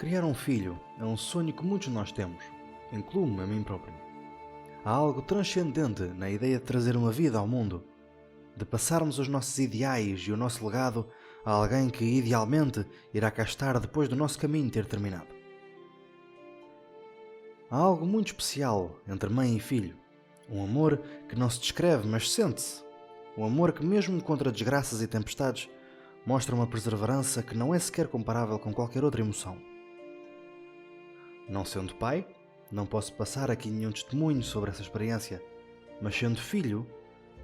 Criar um filho é um sonho que muitos de nós temos, incluo-me a mim próprio. Há algo transcendente na ideia de trazer uma vida ao mundo, de passarmos os nossos ideais e o nosso legado a alguém que, idealmente, irá cá estar depois do nosso caminho ter terminado. Há algo muito especial entre mãe e filho, um amor que não se descreve, mas sente-se. Um amor que, mesmo contra desgraças e tempestades, mostra uma perseverança que não é sequer comparável com qualquer outra emoção. Não sendo pai, não posso passar aqui nenhum testemunho sobre essa experiência, mas sendo filho,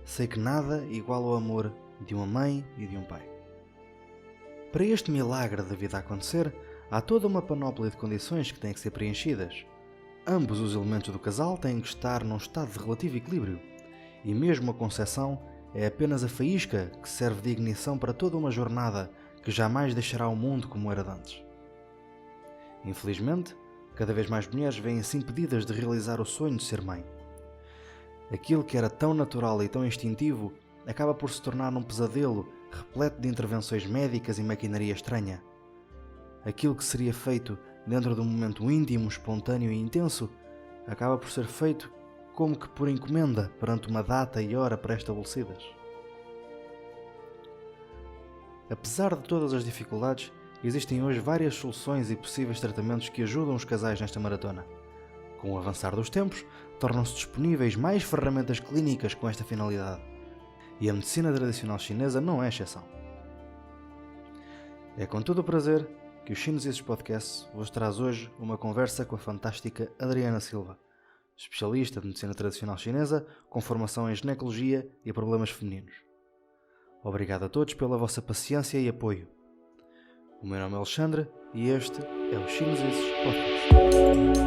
sei que nada iguala ao amor de uma mãe e de um pai. Para este milagre da vida acontecer, há toda uma panóplia de condições que têm que ser preenchidas. Ambos os elementos do casal têm que estar num estado de relativo equilíbrio, e mesmo a concepção é apenas a faísca que serve de ignição para toda uma jornada que jamais deixará o mundo como era de antes. Infelizmente, cada vez mais mulheres vêm-se impedidas de realizar o sonho de ser mãe. Aquilo que era tão natural e tão instintivo acaba por se tornar um pesadelo repleto de intervenções médicas e maquinaria estranha. Aquilo que seria feito dentro de um momento íntimo, espontâneo e intenso acaba por ser feito como que por encomenda perante uma data e hora pré-estabelecidas. Apesar de todas as dificuldades, existem hoje várias soluções e possíveis tratamentos que ajudam os casais nesta maratona. Com o avançar dos tempos, tornam-se disponíveis mais ferramentas clínicas com esta finalidade. E a medicina tradicional chinesa não é exceção. É com todo o prazer que o Chineses Podcast vos traz hoje uma conversa com a fantástica Adriana Silva, especialista de medicina tradicional chinesa com formação em ginecologia e problemas femininos. Obrigado a todos pela vossa paciência e apoio. O meu nome é Alexandre e este é o Chineses Podcast.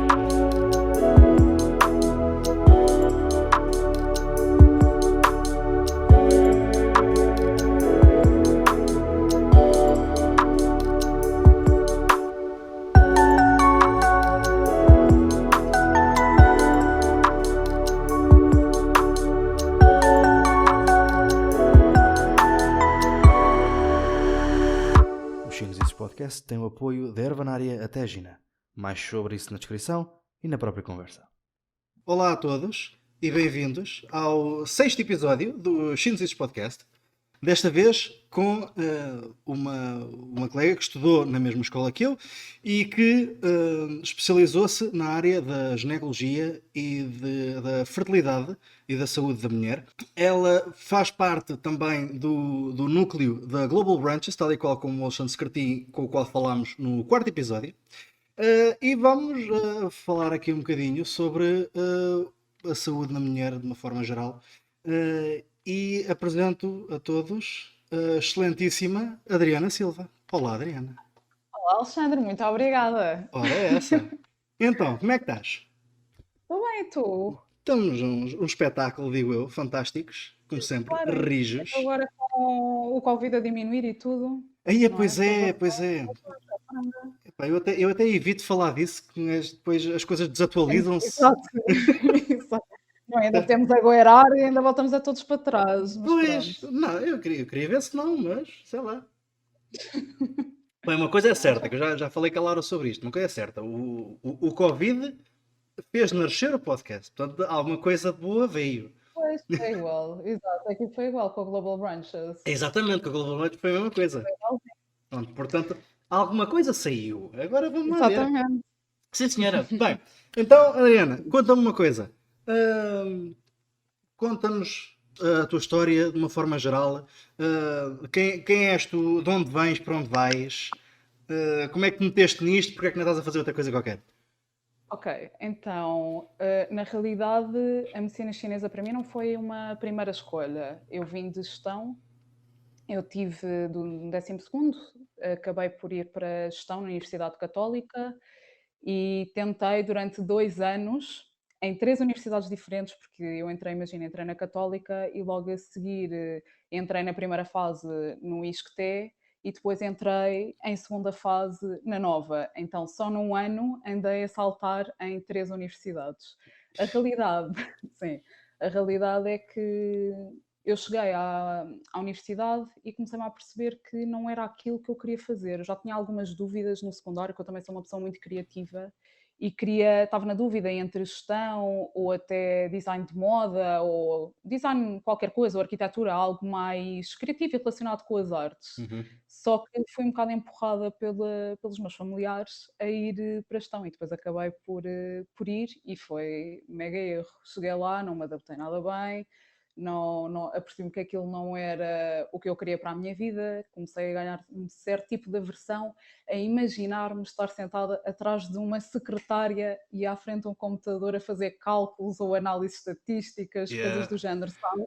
Podcast tem o apoio da Ervanária Atégina. Mais sobre isso na descrição e na própria conversa. Olá a todos e bem-vindos ao 6º episódio do Chineses Podcast. Desta vez com uma colega que estudou na mesma escola que eu e que especializou-se na área da ginecologia e da fertilidade e da saúde da mulher. Ela faz parte também do núcleo da Global Branches, tal e qual como o Alexandre Secretin, com o qual falámos no 4º episódio. E vamos falar aqui um bocadinho sobre a saúde na mulher de uma forma geral. E apresento a todos a excelentíssima Adriana Silva. Olá, Adriana. Olá, Alexandre, muito obrigada. Ora, é essa. Então, como é que estás? Estou bem, e tu? Estamos um espetáculo, digo eu, fantásticos, como sempre, Claro, rijos. agora com o Covid a diminuir e tudo. Aí, não pois é, pois é. Epá, eu até evito falar disso, que depois as coisas desatualizam-se. Exato. Exato. Não, ainda temos a goirar e ainda voltamos a todos para trás. Mas Pois, pronto. não, eu queria ver se não, mas sei lá. Bem, uma coisa é certa, que eu já falei com a Laura sobre isto, uma coisa é certa, o Covid fez nascer o podcast, portanto alguma coisa boa veio. Pois, foi igual, exato, aqui foi igual com a Global Branches. Exatamente, com a Global Branches foi a mesma coisa. Pronto, portanto, alguma coisa saiu. Agora vamos lá ver. Exatamente. Sim, senhora. Bem, então, Adriana, conta-me uma coisa. Conta-nos a tua história de uma forma geral. Quem és tu? De onde vens? Para onde vais? Como é que te meteste nisto? Porque é que não estás a fazer outra coisa qualquer? Ok, então, na realidade, a medicina chinesa para mim não foi uma primeira escolha. Eu vim de gestão, eu tive do 12º, acabei por ir para gestão na Universidade Católica e tentei durante 2 anos, em 3 universidades diferentes, porque eu entrei na Católica e logo a seguir entrei na primeira fase no ISCTE e depois entrei em segunda fase na Nova. Então, só num ano andei a saltar em 3 universidades. A realidade, sim, a realidade é que eu cheguei à universidade e comecei-me a perceber que não era aquilo que eu queria fazer. Eu já tinha algumas dúvidas no secundário, que eu também sou uma pessoa muito criativa e estava na dúvida entre gestão ou até design de moda ou design qualquer coisa, ou arquitetura, algo mais criativo e relacionado com as artes. Uhum. Só que fui um bocado empurrada pelos meus familiares a ir para a gestão e depois acabei por ir e foi mega erro. Cheguei lá, não me adaptei nada bem, não apercebi-me que aquilo não era o que eu queria para a minha vida, comecei a ganhar um certo tipo de aversão, a imaginar-me estar sentada atrás de uma secretária e à frente de um computador a fazer cálculos ou análises estatísticas, coisas Yeah. do género, sabe?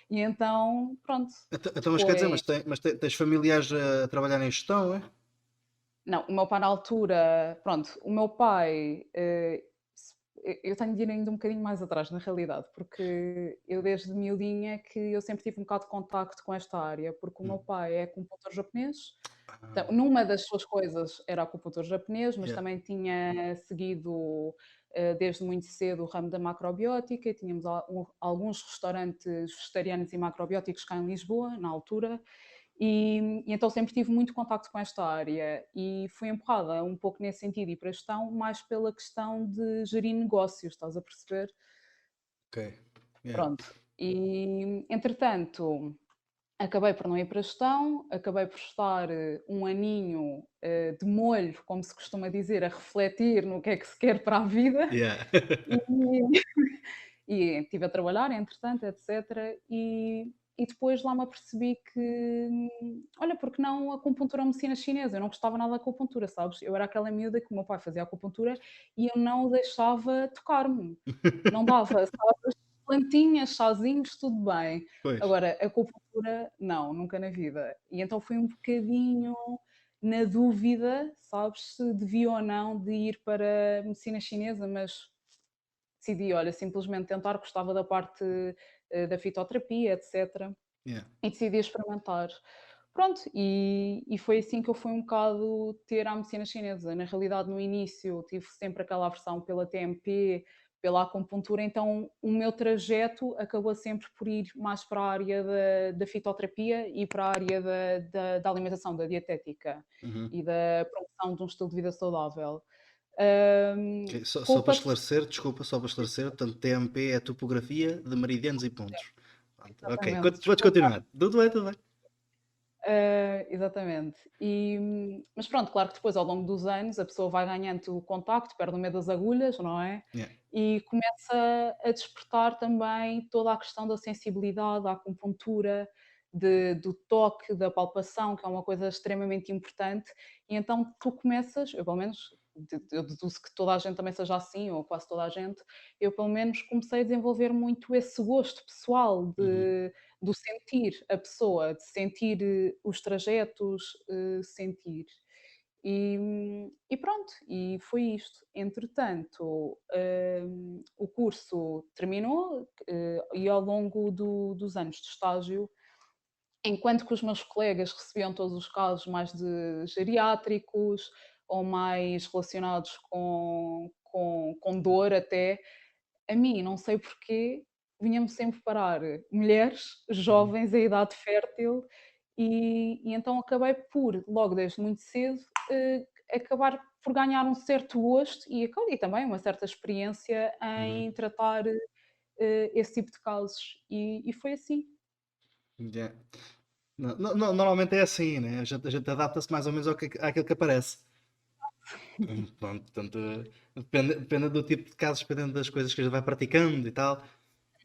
E então, pronto, Então, mas quer dizer, foi. tens familiares a trabalhar em gestão, é? Não, o meu pai na altura, pronto, o meu pai, eu tenho de ir ainda um bocadinho mais atrás, na realidade, porque eu desde miudinha que eu sempre tive um bocado de contacto com esta área, porque o meu Hum. pai é acupuntor japonês, então, Ah, numa das suas coisas era acupuntor japonês, mas yeah. também tinha seguido desde muito cedo o ramo da macrobiótica, e tínhamos alguns restaurantes vegetarianos e macrobióticos cá em Lisboa, na altura, e então sempre tive muito contacto com esta área e fui empurrada um pouco nesse sentido e para a gestão, mais pela questão de gerir negócios, estás a perceber? Ok. Yeah. Pronto. E entretanto, acabei por não ir para a gestão, acabei por estar um aninho de molho, como se costuma dizer, a refletir no que é que se quer para a vida. Yeah. E, e estive a trabalhar, entretanto, etc. E depois lá me apercebi que, olha, porque não acupuntura ou medicina chinesa? Eu não gostava nada da acupuntura, sabes? Eu era aquela miúda que o meu pai fazia acupuntura e eu não o deixava tocar-me. Não dava, sabes? Plantinhas, chazinhos, tudo bem. Pois. Agora, acupuntura, não, nunca na vida. E então fui um bocadinho na dúvida, sabes, se devia ou não de ir para medicina chinesa, mas decidi, olha, simplesmente tentar, gostava da parte da fitoterapia, etc. Yeah. E decidi experimentar. Pronto, e foi assim que eu fui um bocado ter a medicina chinesa. Na realidade, no início, tive sempre aquela aversão pela TMP, pela acupuntura, então o meu trajeto acabou sempre por ir mais para a área da fitoterapia e para a área da alimentação, da dietética Uhum. e da promoção de um estilo de vida saudável. Ok, Com só o para passar. esclarecer, desculpa, só para esclarecer, portanto, TMP é topografia de meridianos e pontos. Pronto, ok, Exatamente, podes desculpa. continuar. Tudo bem, tudo bem. Exatamente. Mas pronto, claro que depois, ao longo dos anos, a pessoa vai ganhando o contacto, perde o medo das agulhas, não é? Yeah. E começa a despertar também toda a questão da sensibilidade, à acupuntura, do toque, da palpação, que é uma coisa extremamente importante. E então tu começas, eu pelo menos, eu deduzo que toda a gente também seja assim, ou quase toda a gente, eu pelo menos comecei a desenvolver muito esse gosto pessoal Uhum. do sentir a pessoa, de sentir os trajetos, sentir. E pronto, e foi isto. Entretanto, o curso terminou e ao longo dos anos de estágio, enquanto que os meus colegas recebiam todos os casos mais de geriátricos ou mais relacionados com dor até, a mim, não sei porquê, vinha-me sempre parar mulheres Uhum. jovens em idade fértil e então acabei por, logo desde muito cedo, acabar por ganhar um certo gosto e também uma certa experiência Uhum. em tratar esse tipo de casos. E foi assim. Yeah. Normalmente é assim, né? A gente adapta-se mais ou menos àquilo que aparece. Pronto, portanto, depende do tipo de casos, dependendo das coisas que a gente vai praticando e tal.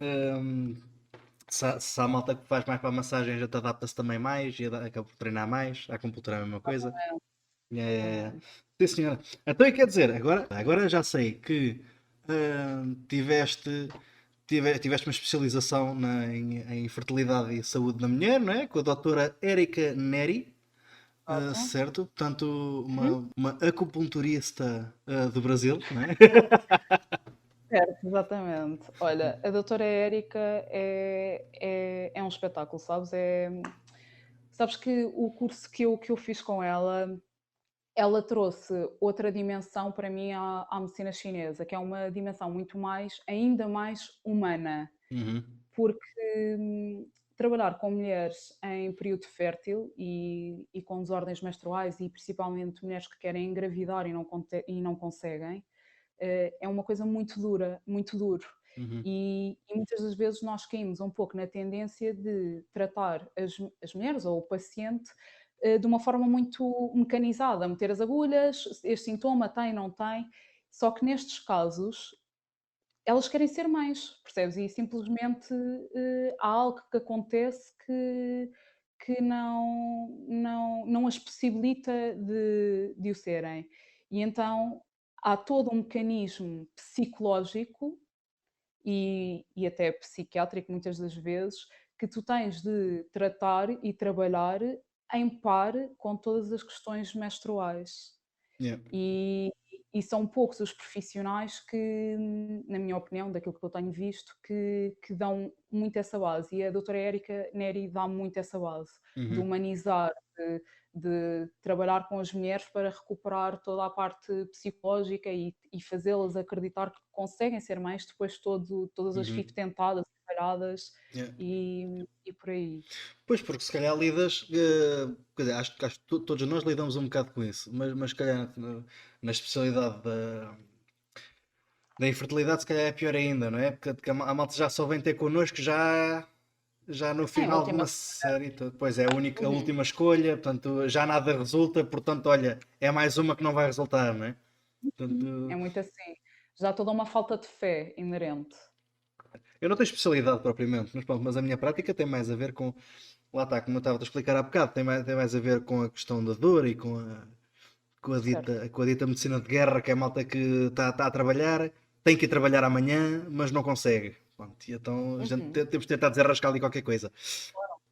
Hum, se há malta que faz mais para a massagem, a gente adapta-se também mais e acaba por treinar mais. A acupuntura é a mesma coisa. É, Exatamente. sim, senhora. Então, e quer dizer, agora já sei que tiveste uma especialização em fertilidade e saúde da mulher, não é? Com a doutora Érica Neri, Exato. certo? Portanto, Uhum. uma acupunturista do Brasil, não é? Certo, exatamente. Olha, a doutora Érica é um espetáculo, sabes? Sabes que o curso que eu fiz com ela trouxe outra dimensão para mim à medicina chinesa, que é uma dimensão muito mais, ainda mais humana, Uhum. porque trabalhar com mulheres em período fértil e com desordens menstruais e principalmente mulheres que querem engravidar e não conseguem, é uma coisa muito dura, muito duro. Uhum. E muitas das vezes nós caímos um pouco na tendência de tratar as mulheres ou o paciente de uma forma muito mecanizada, meter as agulhas, este sintoma tem, não tem. Só que nestes casos elas querem ser mães, percebes? E simplesmente há algo que acontece que não as possibilita de o serem. E então há todo um mecanismo psicológico e até psiquiátrico, muitas das vezes, que tu tens de tratar e trabalhar em par com todas as questões menstruais. Yeah. E, e são poucos os profissionais que, na minha opinião, daquilo que eu tenho visto, que dão muito essa base. E a doutora Érica Neri dá muito essa base, de Uhum. humanizar, de trabalhar com as mulheres para recuperar toda a parte psicológica e fazê-las acreditar que conseguem ser mães depois de todas as Uhum. FIV tentadas, falhadas Yeah. e por aí. Pois, porque se calhar lidas, quer dizer, acho que todos nós lidamos um bocado com isso, mas se calhar na especialidade da infertilidade, se calhar é pior ainda, não é? Porque a malta já só vem ter connosco já no É, a final de última. uma série, depois é a Uhum, última escolha, portanto já nada resulta, portanto, olha, é mais uma que não vai resultar, não é? é Portanto, muito assim. Já toda uma falta de fé inerente. eu não tenho especialidade propriamente, mas pronto, mas a minha prática tem mais a ver com, lá está, como eu estava a explicar há bocado, tem mais a ver com a questão da dor e Certo. com a dita medicina de guerra, que é a malta que está a trabalhar, tem que ir trabalhar amanhã, mas não consegue. Pronto, e então a gente Uhum. temos de tentar desarrascar ali qualquer coisa.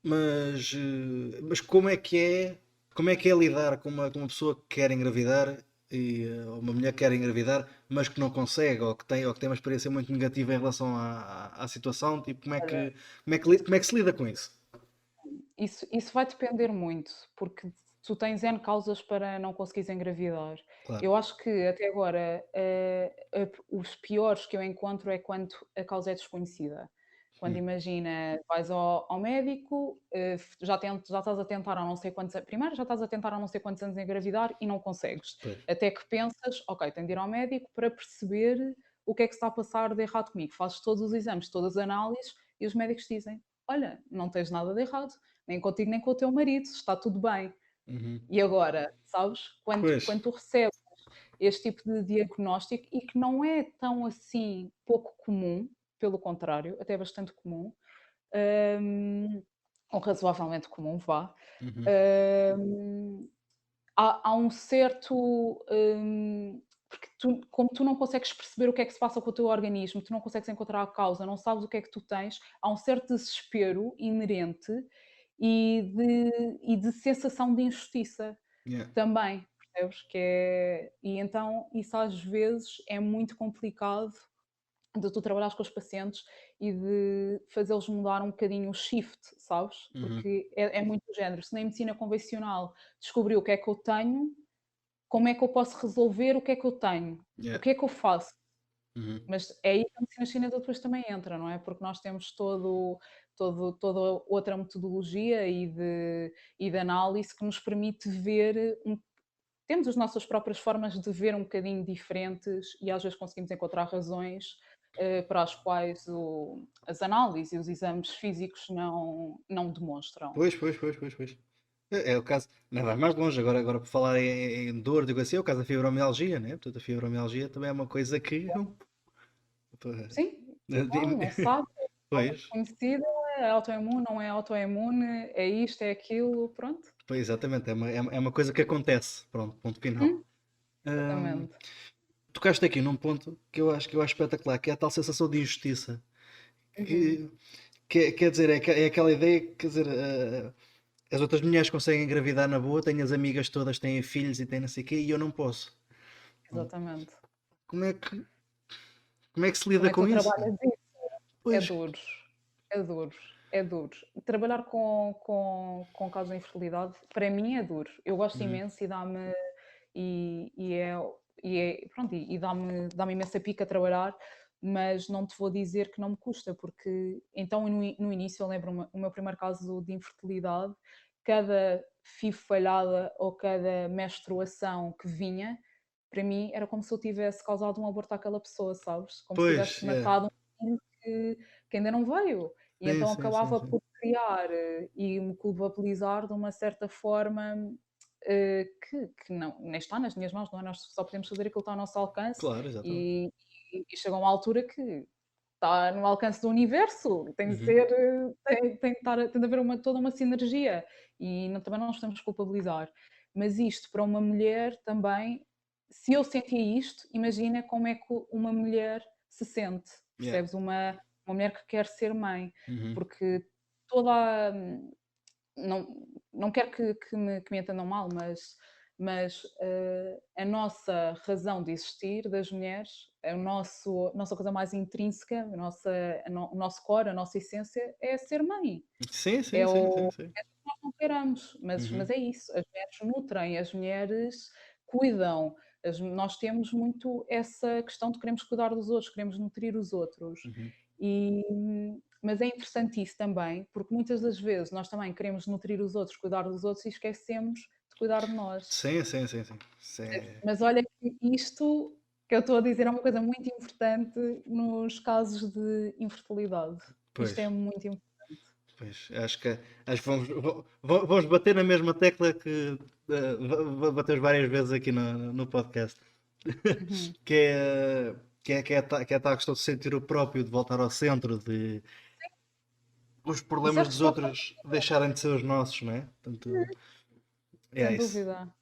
Mas como é que é lidar com uma pessoa que quer engravidar ou uma mulher que quer engravidar, mas que não consegue ou que tem uma experiência muito negativa em relação à situação, tipo, Olha, como é que se lida com isso? isso vai depender muito, porque tu tens N causas para não conseguires engravidar. Claro. Eu acho que até agora os piores que eu encontro é quando a causa é desconhecida. Quando Hum, imagina, vais ao médico, já estás a tentar há não sei quantos anos, primeiro já estás a tentar há não sei quantos anos engravidar e não consegues. pois. Até que pensas, ok, tenho de ir ao médico para perceber o que é que se está a passar de errado comigo. Fazes todos os exames, todas as análises e os médicos dizem, olha, não tens nada de errado, nem contigo nem com o teu marido, está tudo bem. Uhum. E agora, sabes, Pois. quando tu recebes este tipo de diagnóstico e que não é tão assim pouco comum, pelo contrário, até é bastante comum, hum, ou razoavelmente comum, vá, Uhum. hum, há um certo. Porque como tu não consegues perceber o que é que se passa com o teu organismo, tu não consegues encontrar a causa, não sabes o que é que tu tens, há um certo desespero inerente e de sensação de injustiça Yeah. também, percebes? E então isso às vezes é muito complicado de tu trabalhares com os pacientes e de fazê-los mudar um bocadinho o shift, sabes? Uhum. Porque é muito do género. Se na medicina convencional descobri o que é que eu tenho, como é que eu posso resolver o que é que eu tenho? O Yeah. que é que eu faço? Uhum. Mas é aí que a medicina chinesa depois também entra, não é? Porque nós temos toda outra metodologia e de análise que nos permite ver temos as nossas próprias formas de ver um bocadinho diferentes e às vezes conseguimos encontrar razões para as quais as análises e os exames físicos não demonstram. Pois. É o caso, não vai mais longe, agora por falar em dor, digo assim, é o caso da fibromialgia, né? Portanto, a fibromialgia também é uma coisa que. Sim, igual, não sabe, falta Pois, desconhecida, é autoimune, não é autoimune, é isto, é aquilo, pronto. pois exatamente, é uma coisa que acontece, pronto, ponto final. Hum, Hum, exatamente. tocaste aqui num ponto que eu acho espetacular, que é a tal sensação de injustiça. Uhum, Que, quer dizer, é aquela ideia que, quer dizer, as outras mulheres conseguem engravidar na boa, tenho as amigas todas têm filhos e têm não sei o quê, e eu não posso. exatamente. Como é que, como é que se Como lida é que tu com isso? trabalhas isso? É Pois. duro, é duro, é duro. Trabalhar com casos de infertilidade, para mim é duro. Eu gosto Uhum. imenso e é, pronto, e dá-me imensa pica trabalhar, mas não te vou dizer que não me custa, porque então no início eu lembro-me, o meu primeiro caso de infertilidade, cada fio falhada ou cada menstruação que vinha, para mim era como se eu tivesse causado um aborto àquela pessoa, sabes? Como se Pois, tivesse é. matado um filho que ainda não veio. E Sim, então sim, sim, acabava sim. por criar e me culpabilizar de uma certa forma que não, nem está nas minhas mãos, não é? Nós só podemos fazer aquilo que está ao nosso alcance Claro, exatamente. e chega a uma altura que está no alcance do universo, tem de Uhum. ser, tem de haver toda uma sinergia e também não nos temos que culpabilizar. Mas isto para uma mulher também, se eu sentia isto, imagina como é que uma mulher se sente, Yeah. percebes? Uma mulher que quer ser mãe, Uhum. porque toda a, não quero que me entendam mal, mas a nossa razão de existir das mulheres, a nossa coisa mais intrínseca, o nosso core, a nossa essência é ser mãe. Sim, sim, É sim, o sim, sim. é que nós não queiramos, mas Uhum. é isso, as mulheres nutrem, as mulheres cuidam, nós temos muito essa questão de queremos cuidar dos outros, queremos nutrir os outros. Uhum. E, mas é interessante isso também, porque muitas das vezes nós também queremos nutrir os outros, cuidar dos outros e esquecemos de cuidar de nós. Sim, sim, sim, sim. Isso é... Mas olha que isto que eu estou a dizer é uma coisa muito importante nos casos de infertilidade. Isto Pois, é muito importante. pois. Acho que vamos bater na mesma tecla que batemos várias vezes aqui no podcast. Uhum. Que é, que é a tal questão de sentir o próprio, de voltar ao centro, de os Isso é problemas dos responsabilidade, outros deixarem de ser os nossos, não é? Portanto, é sem isso. dúvida.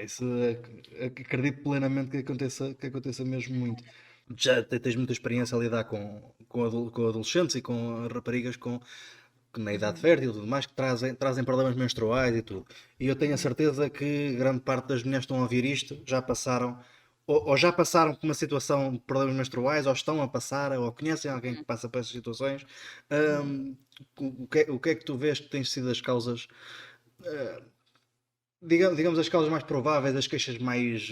Isso acredito plenamente que aconteça mesmo muito. Já tens muita experiência a lidar com adolescentes e com raparigas que na idade Uhum, fértil e tudo mais, que trazem problemas menstruais e tudo. E eu tenho a uhum, certeza que grande parte das mulheres que estão a ouvir isto já passaram, ou já passaram por uma situação de problemas menstruais, ou estão a passar, ou conhecem alguém que uhum, passa por essas situações. uhum. Hum, o que é que tu vês que têm sido as causas, digamos as causas mais prováveis, as queixas mais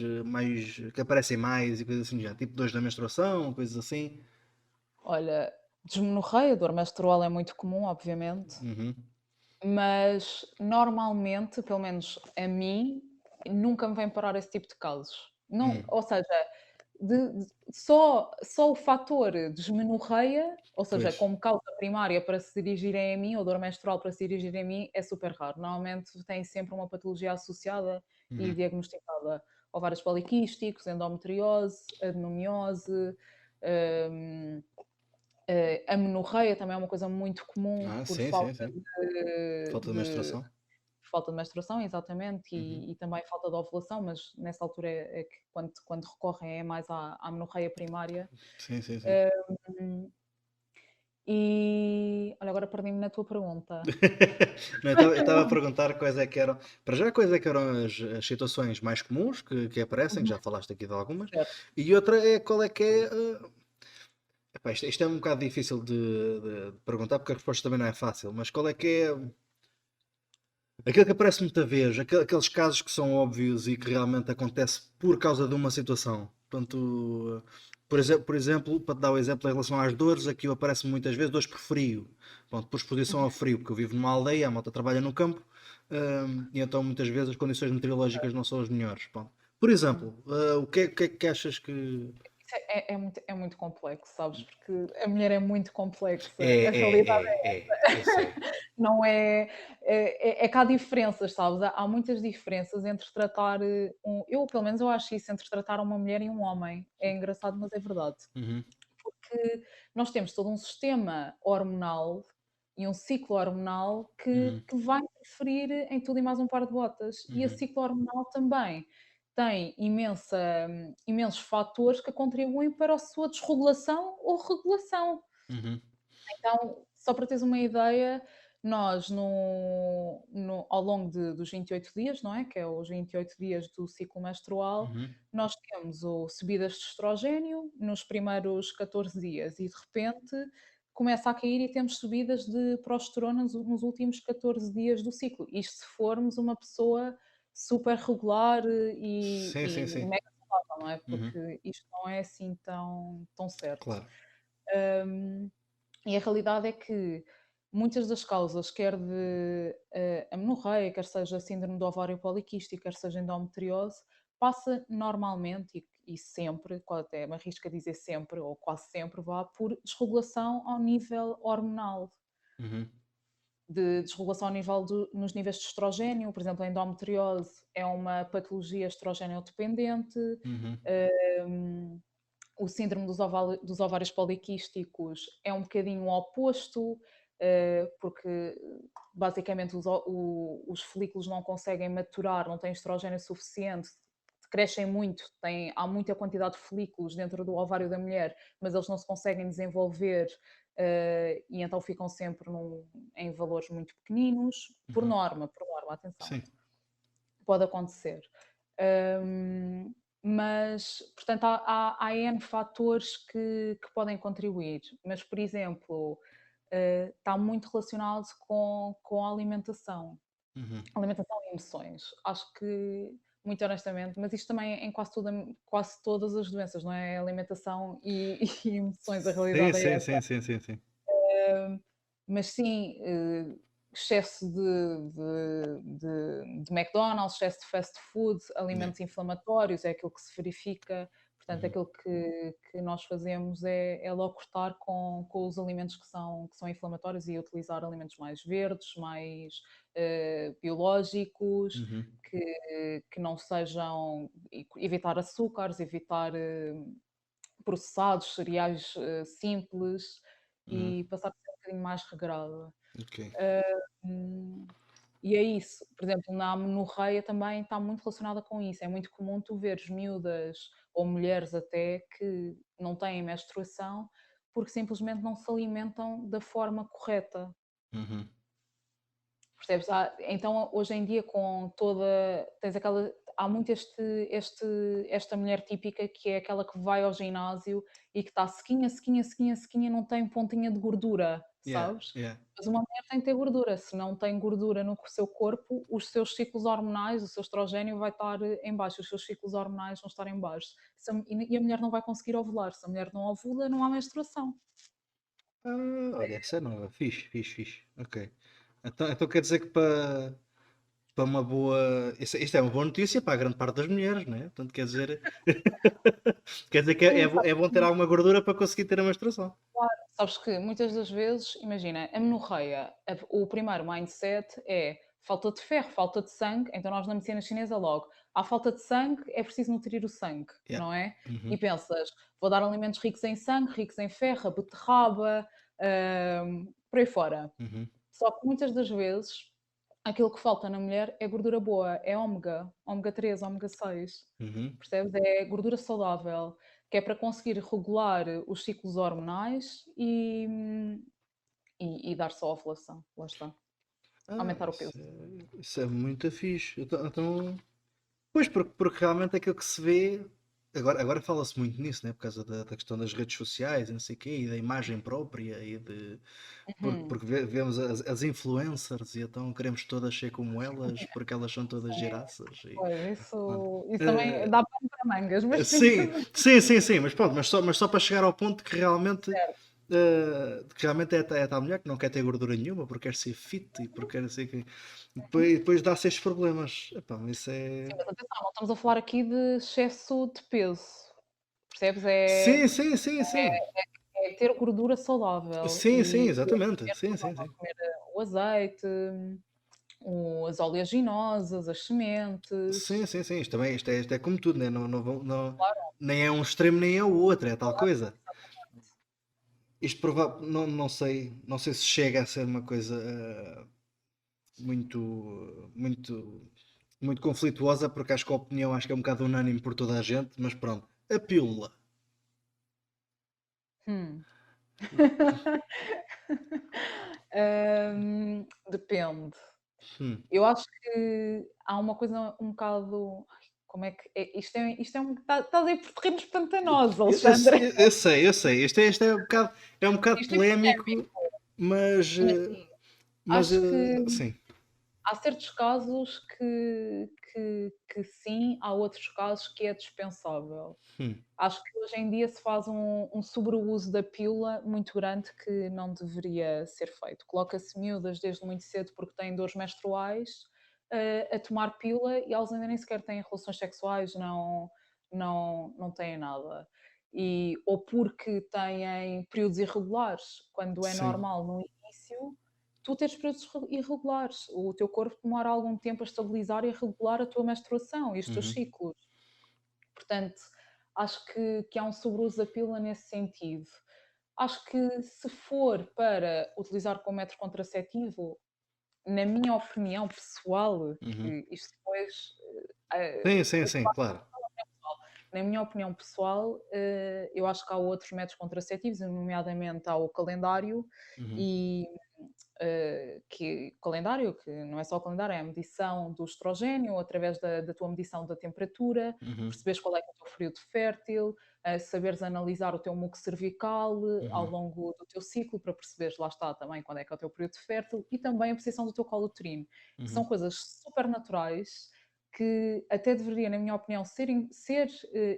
que aparecem mais e coisas assim já, tipo dores da menstruação, coisas assim. Olha, desmenorreia, dor menstrual é muito comum, obviamente, Uhum. mas normalmente, pelo menos a mim, nunca me vem parar esse tipo de casos. Não, Hum. ou seja, só o fator desmenorreia, ou seja, Pois. como causa primária para se dirigirem a mim, ou dor menstrual para se dirigirem a mim, é super raro. Normalmente tem sempre uma patologia associada e Uhum. diagnosticada. Ovários poliquísticos, endometriose, adenomiose, hum, a menorreia também é uma coisa muito comum Ah, por sim, sim, falta sim. de, Falta de de menstruação. falta de menstruação, exatamente, Uhum. e também falta de ovulação, mas nessa altura é que quando recorrem é mais à menorreia primária. Sim, sim, sim. Hum, E olha, agora perdi-me na tua pergunta. Não, eu estava a perguntar quais é que eram, para já, quais é que eram as situações mais comuns que aparecem, que Uhum, já falaste aqui de algumas, certo. e outra é qual é que é. Epá, isto é um bocado difícil de perguntar porque a resposta também não é fácil, mas qual é que é aquilo que aparece muita vez, aqueles casos que são óbvios e que realmente acontece por causa de uma situação. Portanto, por exemplo, para te dar o exemplo em relação às dores, aqui aparece muitas vezes dores por frio. Pronto, por exposição ao frio, porque eu vivo numa aldeia, a malta trabalha no campo, e então muitas vezes as condições meteorológicas não são as melhores. Pronto. Por Uhum. exemplo, o que é que achas que. Isso é muito complexo, sabes? Porque a mulher é muito complexa. É, A realidade é, é, é, eu sei. não é. É que há diferenças, sabes? Há muitas diferenças entre tratar Eu, pelo menos, eu acho isso, entre tratar uma mulher e um homem. É engraçado, mas é verdade. Uhum, Porque nós temos todo um sistema hormonal e um ciclo hormonal que, uhum, que vai interferir em tudo e mais um par de botas. E esse uhum, ciclo hormonal também tem imensos fatores que contribuem para a sua desregulação ou regulação. uhum, Então, só para teres uma ideia, nós ao longo dos 28 dias, não é? Que é os 28 dias do ciclo menstrual, uhum. nós temos subidas de estrogênio nos primeiros 14 dias e de repente começa a cair e temos subidas de progesterona nos últimos 14 dias do ciclo. Isto se formos uma pessoa super regular Sim, sim, e sim. mega saudável, não é? Uhum, Porque isto não é assim tão certo. claro. Um, e a realidade é que muitas das causas, quer de amenorreia, quer seja síndrome do ovário poliquístico, quer seja endometriose, passa normalmente e sempre, até me arrisco a dizer sempre, ou quase sempre, vá por desregulação ao nível hormonal. Uhum. De desregulação ao nível nos níveis de estrogênio, por exemplo, a endometriose é uma patologia estrogênio dependente, Uhum. o síndrome dos ovários poliquísticos é um bocadinho o oposto, porque basicamente os folículos não conseguem maturar, não têm estrogênio suficiente, crescem muito, há muita quantidade de folículos dentro do ovário da mulher, mas eles não se conseguem desenvolver e então ficam sempre em valores muito pequeninos, por Uhum. norma, atenção, Sim. pode acontecer. Mas, portanto, há N fatores que podem contribuir, mas, por exemplo, está muito relacionado com a alimentação. Uhum. Alimentação e emoções. Acho que, muito honestamente, mas isto também em quase todas as doenças, não é? Alimentação e emoções, a Sim, realidade é sim, essa. sim, sim, sim, sim. Mas sim, excesso de McDonald's, excesso de fast food, Yeah. alimentos inflamatórios, é aquilo que se verifica. Portanto, Uhum. aquilo que nós fazemos é logo cortar com os alimentos que são inflamatórios e utilizar alimentos mais verdes, mais biológicos, Uhum. que não sejam. Evitar açúcares, evitar processados, cereais simples Uhum. e passar a ser um bocadinho mais regrada. Ok. Hum, e é isso. Por exemplo, na amenorreia também está muito relacionada com isso. É muito comum tu veres miúdas ou mulheres até que não têm menstruação porque simplesmente não se alimentam da forma correta. Uhum. Percebes? Então, hoje em dia, com toda. Tens aquela. Há muito esta mulher típica que é aquela que vai ao ginásio e que está sequinha, sequinha, sequinha, sequinha, não tem pontinha de gordura, Yeah, sabes? yeah. Mas uma mulher tem que ter gordura. Se não tem gordura no seu corpo, os seus ciclos hormonais, o seu estrogênio vai estar em baixo, os seus ciclos hormonais vão estar em baixo. E a mulher não vai conseguir ovular. Se a mulher não ovula, não há menstruação. Olha, essa é nova. Fixe, fixe, fixe. Ok. Então quer dizer que para uma boa. Isto é uma boa notícia para a grande parte das mulheres, não é? Portanto, quer dizer. Quer dizer que Sim, é bom ter alguma gordura para conseguir ter a menstruação. claro, sabes que muitas das vezes, imagina, a menorreia, o primeiro mindset é falta de ferro, falta de sangue, então nós na medicina chinesa logo, há falta de sangue, é preciso nutrir o sangue, Yeah. não é? E Uhum. pensas, vou dar alimentos ricos em sangue, ricos em ferro, a beterraba, por aí fora. Uhum. Só que muitas das vezes aquilo que falta na mulher é gordura boa, é ômega 3, ômega 6. Uhum. Percebes? É gordura saudável, que é para conseguir regular os ciclos hormonais e dar só ovulação. Lá está. Aumentar o peso. Isso é muito fixe. Pois, porque realmente aquilo que se vê. Agora fala-se muito nisso, né? Por causa da questão das redes sociais e não sei o quê, e da imagem própria, e de. Uhum. Porque vemos as influencers e então queremos todas ser como elas, porque elas são todas giraças. Pois, Pronto. isso também dá pano para mangas, mas sim. Sim, sim, sim, sim, mas pronto, mas só para chegar ao ponto que realmente é a tal mulher que não quer ter gordura nenhuma, porque quer ser fit e porque quer ser que. Depois dá-se estes problemas. Epá, mas isso Sim, é. mas atenção, não estamos a falar aqui de excesso de peso. Percebes? Sim, sim, sim, sim. É ter gordura saudável Sim, sim, e exatamente. comer, Sim, sim, sim. comer o azeite, as oleaginosas, as Sim, sementes. sim, sim. Isto é como tudo, né? Claro, Nem é um extremo nem é o outro, é tal coisa. exatamente. Isto não sei se chega a ser uma coisa muito, muito, muito conflituosa, porque acho que a opinião acho que é um bocado unânime por toda a gente, mas pronto. A pílula. Hum. Depende. Hum. Eu acho que há uma coisa um bocado. Ai, como é que. Isto é um. Estás a ir por terrenos pantanosos, Alexandre. Eu sei, eu sei. Isto é um bocado Isto é polémico. polémico, mas, Mas sim, mas acho que sim. há certos casos que sim, há outros casos que é dispensável. Hum, Acho que hoje em dia se faz um sobreuso da pílula muito grande que não deveria ser feito. Coloca-se miúdas desde muito cedo porque têm dores menstruais, a tomar pílula e elas ainda nem sequer têm relações sexuais, não têm nada. Ou porque têm períodos irregulares, quando é sim. normal no início tu teres períodos irregulares. O teu corpo demora algum tempo a estabilizar e a regular a tua menstruação e os teus Uhum, ciclos. Portanto, acho que há um sobreuso da pílula nesse sentido. Acho que se for para utilizar como método contraceptivo, na minha opinião pessoal, uhum. que isto depois, Sim, sim, o que sim, claro. na minha opinião pessoal, eu acho que há outros métodos contraceptivos, nomeadamente há o calendário Uhum, e que calendário, que não é só o calendário, é a medição do estrogênio através da tua medição da temperatura, uhum, perceberes qual é que é o teu período fértil, saberes analisar o teu muco cervical ao uhum, longo do teu ciclo para perceberes, lá está também, quando é que é o teu período fértil e também a posição do teu colo uterino, que são uhum, coisas super naturais que até deveria, na minha opinião, ser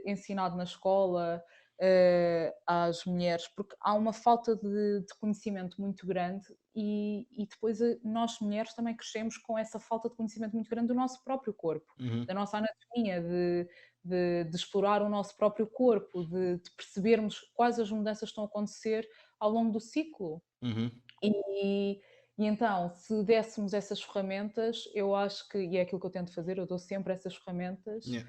ensinado na escola, às mulheres, porque há uma falta de conhecimento muito grande e depois nós mulheres também crescemos com essa falta de conhecimento muito grande do nosso próprio corpo, uhum, da nossa anatomia, de explorar o nosso próprio corpo, de percebermos quais as mudanças estão a acontecer ao longo do ciclo. uhum. E, e então, se dessemos essas ferramentas, eu acho que, e é aquilo que eu tento fazer, eu dou sempre essas ferramentas Yeah.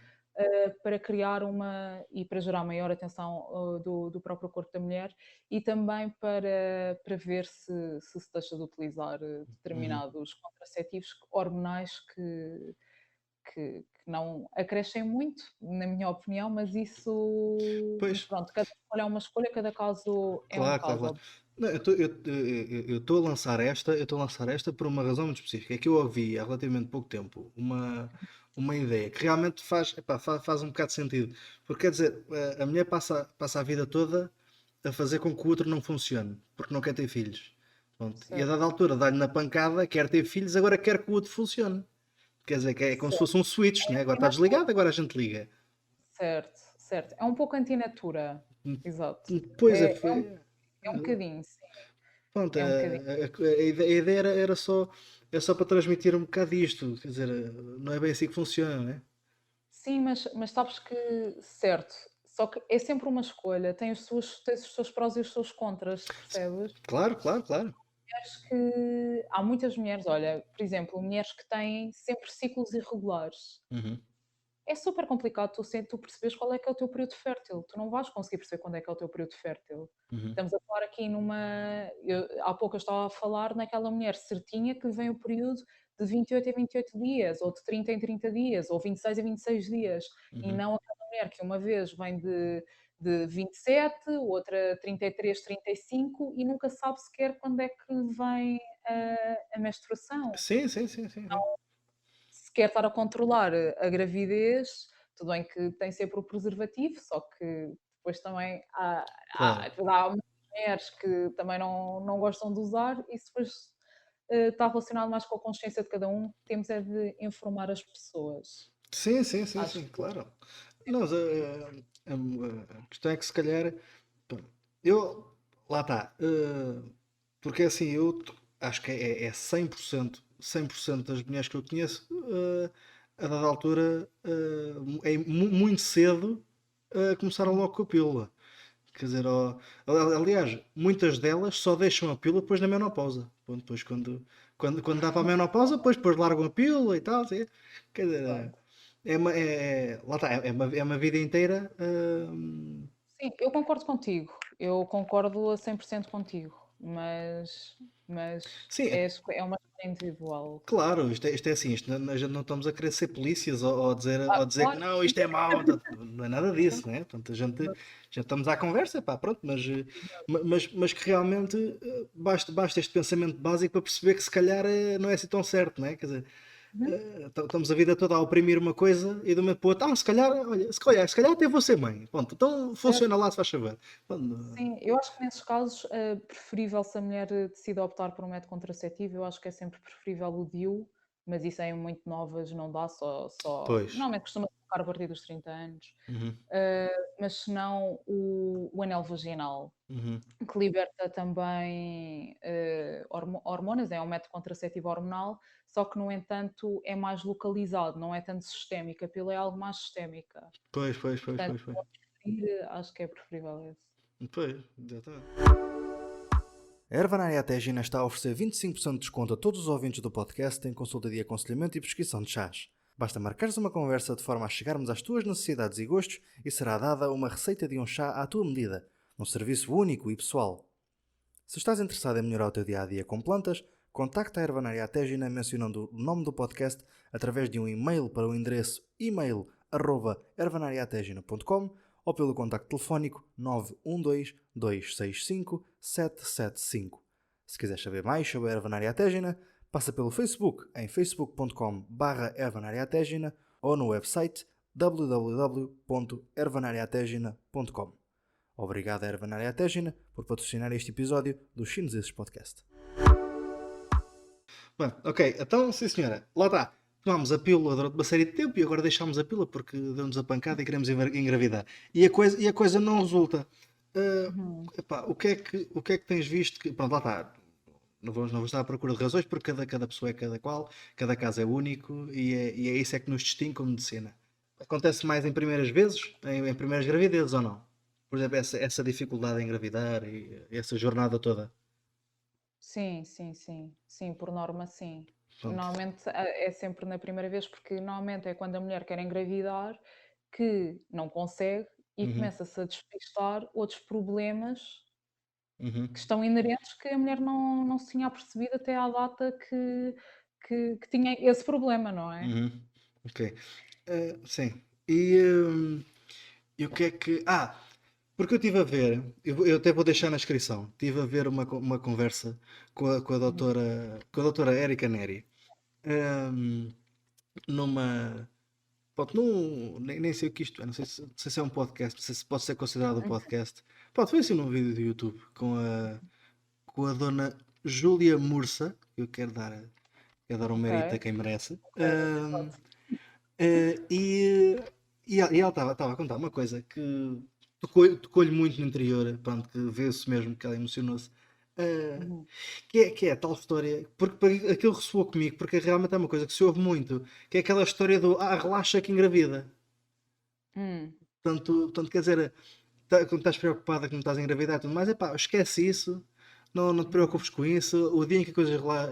para criar uma e para gerar maior atenção do próprio corpo da mulher e também para ver se deixa de utilizar Uhum. determinados contraceptivos hormonais que não acrescem muito, na minha opinião, Pois, mas pronto, cada escolha é uma escolha, cada caso é um claro, claro, caso. claro. Não, eu estou a lançar esta, eu estou a lançar esta por uma razão muito específica. É que eu ouvi há relativamente pouco tempo uma ideia que realmente faz, epá, faz um bocado de sentido. Porque quer dizer, a mulher passa a vida toda a fazer com que o outro não funcione, porque não quer ter filhos. Pronto. E a Certo, dada altura dá-lhe na pancada, quer ter filhos, agora quer que o outro funcione. Quer dizer, que é como se certo. fosse um switch, né? Agora está desligado, agora a gente liga. Certo, certo. É um pouco antinatura. Exato. Pois é, É um bocadinho, sim. pronto, É um bocadinho. a ideia era só, é só para transmitir um bocado isto, quer dizer, não é bem assim que funciona, né? Sim, mas sabes que, certo, só que é sempre uma escolha, tens os seus prós e os seus contras, percebes? Claro, claro, claro. Acho que há muitas mulheres, olha, por exemplo, mulheres que têm sempre ciclos irregulares. Uhum, É super complicado tu perceberes qual é que é o teu período fértil. Tu não vais conseguir perceber quando é que é o teu período fértil. uhum, Estamos a falar aqui há pouco eu estava a falar naquela mulher certinha que vem o período de 28 a 28 dias, ou de 30 em 30 dias, ou 26 a 26 dias, e uhum. não aquela mulher que uma vez vem de 27, outra 33, 35 e nunca sabe sequer quando é que vem a menstruação Sim, sim, sim, sim, sim. se quer estar a controlar a gravidez, tudo bem que tem sempre o preservativo, só que depois também Claro. há muitas mulheres que também não gostam de usar, e isso depois está relacionado mais com a consciência de cada um. Temos é de informar as pessoas. Sim, sim, sim, Acho sim, que claro. Não, mas, a questão é que se calhar, pá, eu, lá está, porque assim, acho que é 100% das mulheres que eu conheço, a dada altura, muito cedo, começaram logo com a pílula. Quer dizer, aliás, muitas delas só deixam a pílula depois da menopausa. Pronto, depois quando dá para a menopausa, depois largam a pílula e tal. Assim. Quer dizer, lá está, é uma vida inteira. sim, eu concordo contigo. Eu concordo a 100% contigo, mas Sim, é uma escolha individual. claro, isto é assim, a gente não estamos a querer ser polícias ou dizer que Claro, não, isto é mau, não é nada disso, né? Portanto, a gente estamos à conversa, pá, pronto, mas que realmente basta este pensamento básico para perceber que se calhar não é assim tão certo, né? Quer dizer, uhum. estamos a vida toda a oprimir uma coisa e de um momento para o outro, se calhar, olha, se calhar até vou ser mãe, pronto, então funciona lá, se faz favor. Pronto, Sim, eu acho que nesses casos é preferível se a mulher decide optar por um método contraceptivo, eu acho que é sempre preferível o DIU mas isso é em muito novas, não dá, Pois. normalmente costuma tocar a partir dos 30 anos. Uhum, Mas se não o anel vaginal, uhum. que liberta também hormonas, é um método contraceptivo hormonal, só que, no entanto, é mais localizado, não é tanto sistémico. A pílula é algo mais sistémica. Pois, pois, pois, Portanto, pois, pois. acho que é preferível esse. Pois, exatamente. A Ervanária Ategina está a oferecer 25% de desconto a todos os ouvintes do podcast em consulta de aconselhamento e prescrição de chás. Basta marcares uma conversa de forma a chegarmos às tuas necessidades e gostos e será dada uma receita de um chá à tua medida, num serviço único e pessoal. Se estás interessado em melhorar o teu dia-a-dia com plantas, contacta a Ervanária Ategina mencionando o nome do podcast através de um e-mail para o endereço email@ervanariategina.com ou pelo contacto telefónico 912 265 775. Se quiseres saber mais sobre a Ervanária Ategina, passa pelo Facebook em facebook.com/ervanariategina ou no website www.ervanariategina.com. Obrigado à Ervanária Ategina por patrocinar este episódio do Chineses Podcast. Bem, ok, então, sim senhora, lá está. Tomámos a pílula durante uma série de tempo e agora deixámos a pílula porque deu-nos a pancada e queremos engravidar. E a coisa não resulta. Ah, Uhum. epá, o que é que tens visto? Pronto, lá está. Não vou estar à procura de razões porque cada pessoa é cada qual, cada caso é único e é isso é que nos distingue como medicina. Acontece mais em primeiras vezes, em primeiras gravidezes ou não? Por exemplo, essa dificuldade em engravidar e essa jornada toda. Sim, sim, sim. Sim, por norma, sim. Pronto. Normalmente é sempre na primeira vez, porque normalmente é quando a mulher quer engravidar que não consegue e Uhum, começa-se a despistar outros problemas uhum, que estão inerentes que a mulher não se tinha apercebido até à data que tinha esse problema, não é? uhum. Ok. Sim. E o que é que. Porque eu estive a ver, eu até vou deixar na descrição, estive a ver uma conversa Uhum. com a doutora Erika Neri. Hum, numa. Pronto, nem sei o que isto é, não sei se é um podcast, não sei se pode ser considerado um podcast. Pronto, foi assim num vídeo do YouTube com a dona Júlia Mursa, que eu quero dar um Ok, mérito a quem merece. ok, exato. E ela estava a contar uma coisa que tocou-lhe muito no interior, pronto, que vê-se mesmo que ela emocionou-se. Ah, Uhum. que é a tal história, porque aquilo ressoou comigo, porque realmente é uma coisa que se ouve muito, que é aquela história do relaxa que engravida. Hum, Portanto, quer dizer, quando estás preocupada que não estás a engravidar e tudo mais, esquece isso, não te uhum, preocupes com isso, o dia em que,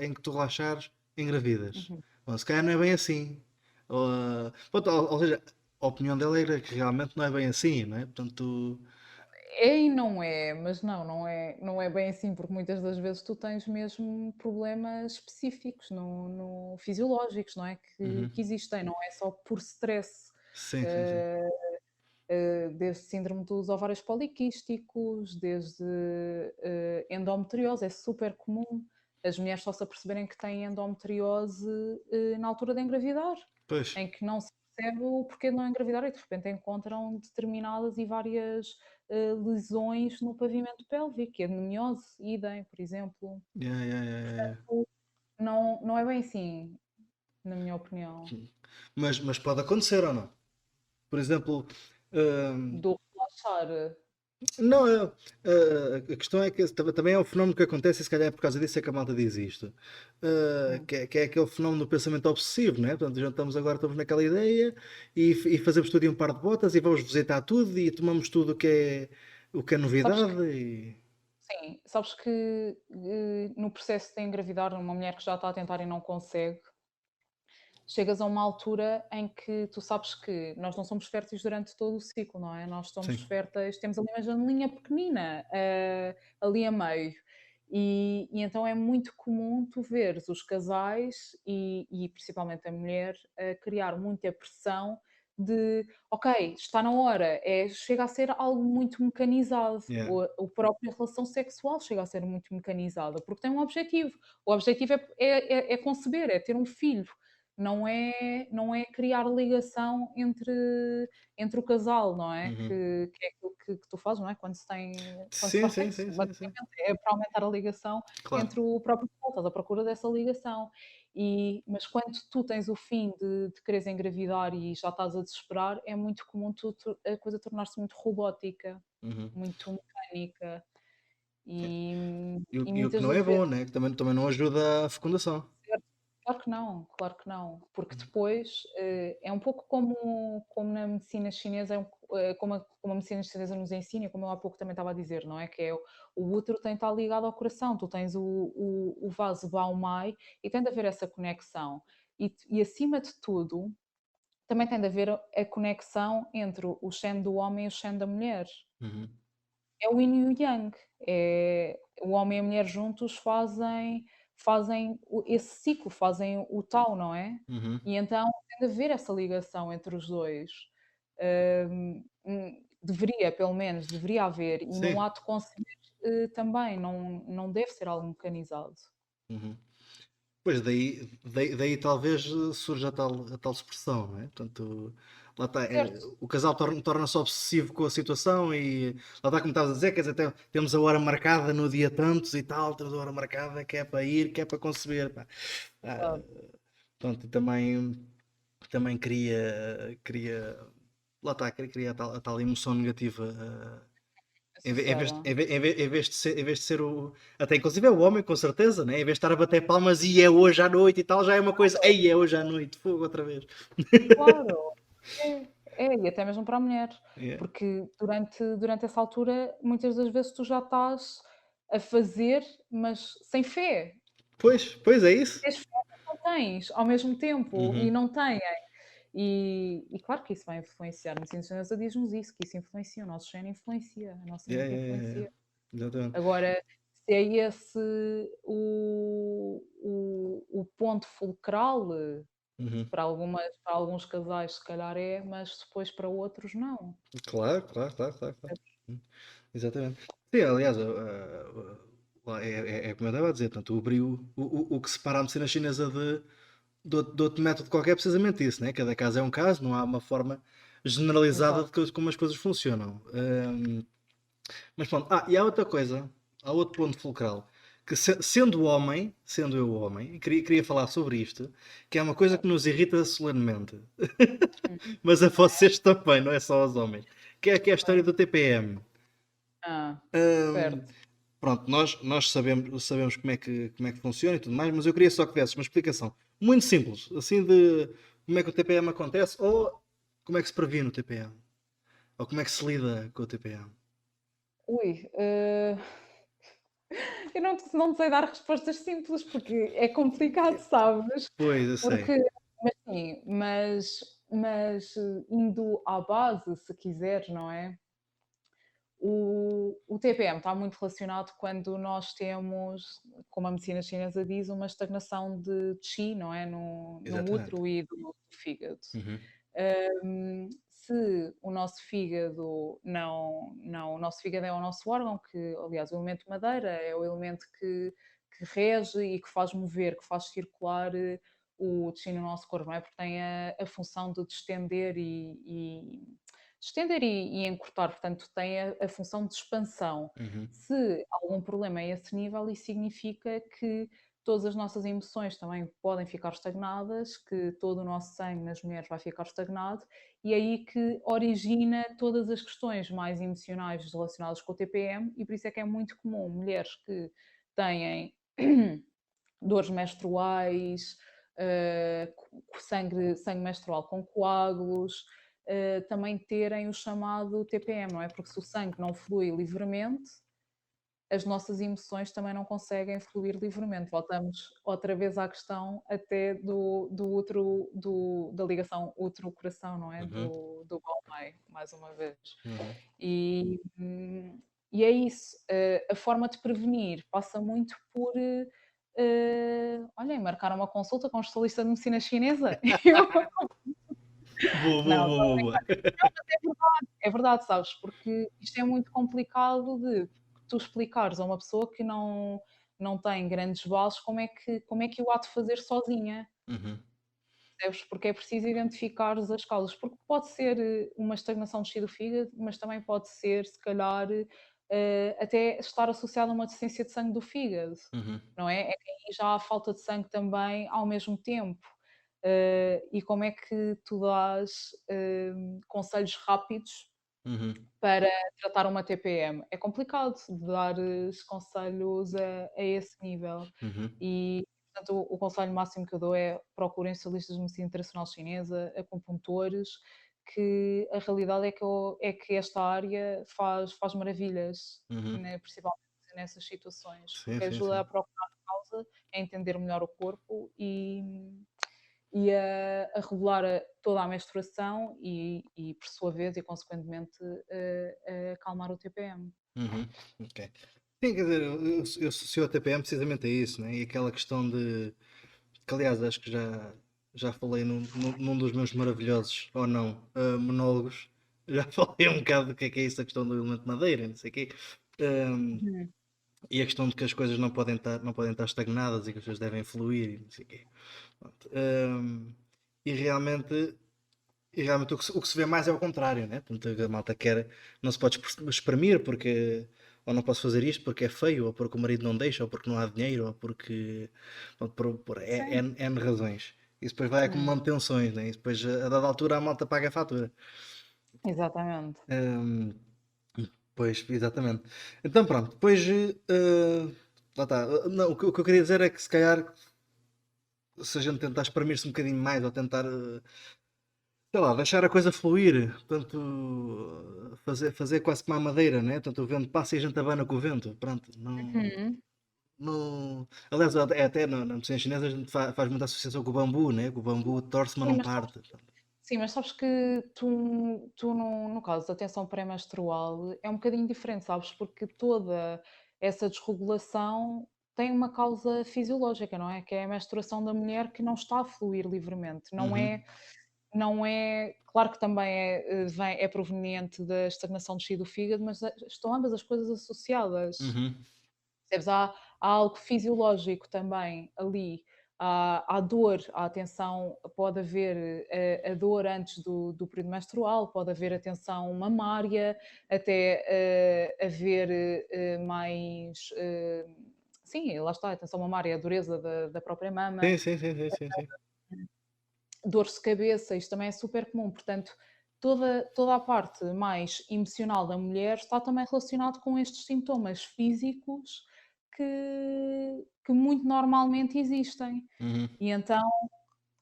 em que tu relaxares, engravidas. uhum. Bom, se calhar não é bem assim. Pronto, ou seja, a opinião dela era que realmente não é bem assim, não é? Portanto, É e não é, mas não é bem assim, porque muitas das vezes tu tens mesmo problemas específicos fisiológicos, não é? Que, uhum. que existem, não é só por stress. Sim, sim, sim. Eh, Desde síndrome dos ovários poliquísticos, desde endometriose, é super comum as mulheres só se aperceberem que têm endometriose na altura de engravidar, Pois, em que não se percebe o porquê de não engravidar e de repente encontram determinadas e várias lesões no pavimento pélvico, endometriose, idem, por exemplo. yeah, yeah, yeah, yeah, yeah. Não é bem assim, na minha opinião. Mas pode acontecer ou não? Por exemplo, hum, Do relaxar. não, a questão é que também é um fenómeno que acontece e se calhar é por causa disso é que a malta diz isto. Hum. Que é aquele fenómeno do pensamento obsessivo, né? Portanto, já estamos naquela ideia e fazemos tudo em um par de botas e vamos visitar tudo e tomamos tudo o que é Sabes novidade e... Sim, sabes que, no processo de engravidar, uma mulher que já está a tentar e não consegue, chegas a uma altura em que tu sabes que nós não somos férteis durante todo o ciclo, não é? Nós somos Sim, férteis, temos ali uma janelinha pequenina, ali a meio. E então é muito comum tu veres os casais e principalmente a mulher a criar muita pressão de ok, está na hora, chega a ser algo muito mecanizado. yeah. O própria relação sexual chega a ser muito mecanizada, porque tem um objetivo. O objetivo é conceber, é ter um filho, não é criar ligação entre o casal, não é? Uhum. Que é aquilo que tu fazes, não é? Quando se Sim, faz sim, sexo, sim, sim, sim. basicamente, é para aumentar a ligação Claro. entre o próprio casal, estás à procura dessa ligação. Mas quando tu tens o fim de quereres engravidar e já estás a desesperar, é muito comum a coisa tornar-se muito robótica, Uhum. muito mecânica É. e, E o, e e o que muitas não das é vezes. bom, né? Que também não ajuda a fecundação. Certo. Claro que não, porque depois, é um pouco como na medicina chinesa, como a medicina chinesa nos ensina, como eu há pouco também estava a dizer, não é, que é o útero tem de estar ligado ao coração, tu tens o vaso Baomai e tem de haver essa conexão. E acima de tudo, também tem de haver a conexão entre o Shen do homem e o Shen da mulher. Uhum. É o yin e o yang. O homem e a mulher juntos fazem esse ciclo, fazem o tal, não é? Uhum. E então tem de haver essa ligação entre os 2. Deveria, pelo menos, deveria haver. E Sim. no ato de conceber, também, não deve ser algo mecanizado. Uhum. Pois daí talvez surja a tal expressão, não é? Portanto, lá está, Certo, o casal torna-se obsessivo com a situação e lá está como estavas a dizer, quer dizer, temos a hora marcada no dia tantos e tal, temos a hora marcada que é para ir, que é para conceber, pá. Ah, verdade. pronto, e também cria, lá está, cria a tal emoção negativa. Em vez, Associada. em ve- em ve- em vez de ser até inclusive é o homem, com certeza, né? Em vez de estar a bater palmas e é hoje à noite e tal, já é uma coisa, ei, é hoje à noite, fogo outra vez. Claro. E até mesmo para a mulher, Yeah. porque durante essa altura, muitas das vezes tu já estás a fazer, mas sem fé. Pois é isso. Tens fé, mas não tens ao mesmo tempo e Uhum. não têm. E claro que isso vai influenciar, a medicina chinesa diz-nos isso, que isso influencia, o nosso gene influencia, a nossa Yeah, mente yeah, yeah, yeah. influencia. Exatamente. Agora, se é esse o ponto fulcral, Uhum. para alguns casais se calhar é, mas depois para outros não. Claro, claro, claro, claro, claro. Exatamente. Sim, aliás, é como eu estava a dizer, portanto, o que separa a medicina chinesa de outro método qualquer é precisamente isso, né? Cada caso é um caso, não há uma forma generalizada Exato. de como as coisas funcionam. Mas pronto, e há outra coisa, há outro ponto fulcral, que sendo eu homem, e queria falar sobre isto, que é uma coisa que nos irrita solenemente, Hum, mas a vocês também, não é só aos homens, que é a história ok. do TPM. Ah, Hum, certo. Pronto, nós sabemos como é que funciona e tudo mais, mas eu queria só que desses uma explicação muito simples, assim de como é que o TPM acontece ou como é que se previne o TPM, ou como é que se lida com o TPM. Ui, eu não sei dar respostas simples, porque é complicado, sabes? Pois, eu sei. Porque mas sim, indo à base, se quiseres, não é? O TPM está muito relacionado quando nós temos, como a medicina chinesa diz, uma estagnação de qi, não é? No Exatamente. útero e do fígado. Uhum. Se o nosso fígado o nosso fígado é o nosso órgão, que aliás o elemento madeira é o elemento que rege e que faz mover, que faz circular o qi no nosso corpo, não é? Porque tem a função de distender e encurtar, portanto tem a função de expansão. Uhum. Se há algum problema a esse nível, isso significa que todas as nossas emoções também podem ficar estagnadas, que todo o nosso sangue nas mulheres vai ficar estagnado, e é aí que origina todas as questões mais emocionais relacionadas com o TPM, e por isso é que é muito comum mulheres que têm dores menstruais, sangue menstrual com coágulos, também terem o chamado TPM, não é? Porque se o sangue não flui livremente, as nossas emoções também não conseguem fluir livremente. Voltamos outra vez à questão até do útero, da ligação útero-coração, não é? Uhum. Do Baomei, mais uma vez. Uhum. E, hum, e é isso. A forma de prevenir passa muito por, olhem, marcar uma consulta com um especialista de medicina chinesa. Boa, boa, Não, boa, boa, boa. não, mas é verdade, sabes? Porque isto é muito complicado de tu explicares a uma pessoa que não tem grandes bases como é que o há de fazer sozinha, Uhum. percebes? Porque é preciso identificar as causas, porque pode ser uma estagnação do tecido do fígado, mas também pode ser, se calhar, até estar associado a uma deficiência de sangue do fígado, Uhum. não é? É que aí já há falta de sangue também ao mesmo tempo. E como é que tu dás conselhos rápidos Uhum. para tratar uma TPM? É complicado de dar conselhos a esse nível. Uhum. E, portanto, o conselho máximo que eu dou é procurem especialistas de medicina internacional chinesa, acupuntores, que a realidade é que esta área faz maravilhas, Uhum. né, principalmente nessas situações, Sim, porque sim, ajuda a sim. procurar a causa, a entender melhor o corpo e a regular toda a menstruação e, por sua vez, e consequentemente, a acalmar o TPM. Uhum. Ok. Sim, quer dizer, eu associo a TPM precisamente a isso, né? E aquela questão de. Que aliás acho que já falei num dos meus maravilhosos, ou não, monólogos. Já falei um bocado do que é isso, a questão do elemento madeira, não sei o quê. Um, Uhum. e a questão de que as coisas não podem estar estagnadas e que as coisas devem fluir e não sei o quê. Pronto. E realmente, o que se vê mais é o contrário, né? Portanto, a malta quer, não se pode exprimir porque, ou não posso fazer isto porque é feio, ou porque o marido não deixa, ou porque não há dinheiro, ou porque, por Sim. N razões. Isso depois vai Hum, acumulando tensões, né? E depois, a dada altura, a malta paga a fatura. exatamente. Hum, Pois, exatamente. Então, pronto, depois, lá está. Não, o que eu queria dizer é que se calhar, se a gente tentar exprimir-se um bocadinho mais, ou tentar, sei lá, deixar a coisa fluir, portanto, fazer quase como a madeira, né? Portanto, o vento passa e a gente abana com o vento, pronto, não, Uhum. não... Aliás, até na medicina chinesa a gente faz muita associação com o bambu, né? Que o bambu torce, mas Sim, não mas parte. sabes que tu no caso da tensão pré-menstrual é um bocadinho diferente, sabes? Porque toda essa desregulação tem uma causa fisiológica, não é? Que é a menstruação da mulher que não está a fluir livremente. Uhum, Não é, claro que também é proveniente da estagnação do tecido do fígado, mas estão ambas as coisas associadas. uhum, Percebes? Há algo fisiológico também ali. Há dor, há tensão, pode haver a dor antes do período menstrual, pode haver a tensão mamária, até haver mais. Sim, lá está, a tensão mamária, a dureza da própria mama, sim, sim, sim, sim, sim, sim. dores de cabeça, isto também é super comum. Portanto, toda a parte mais emocional da mulher está também relacionado com estes sintomas físicos que muito normalmente existem. Uhum. E então,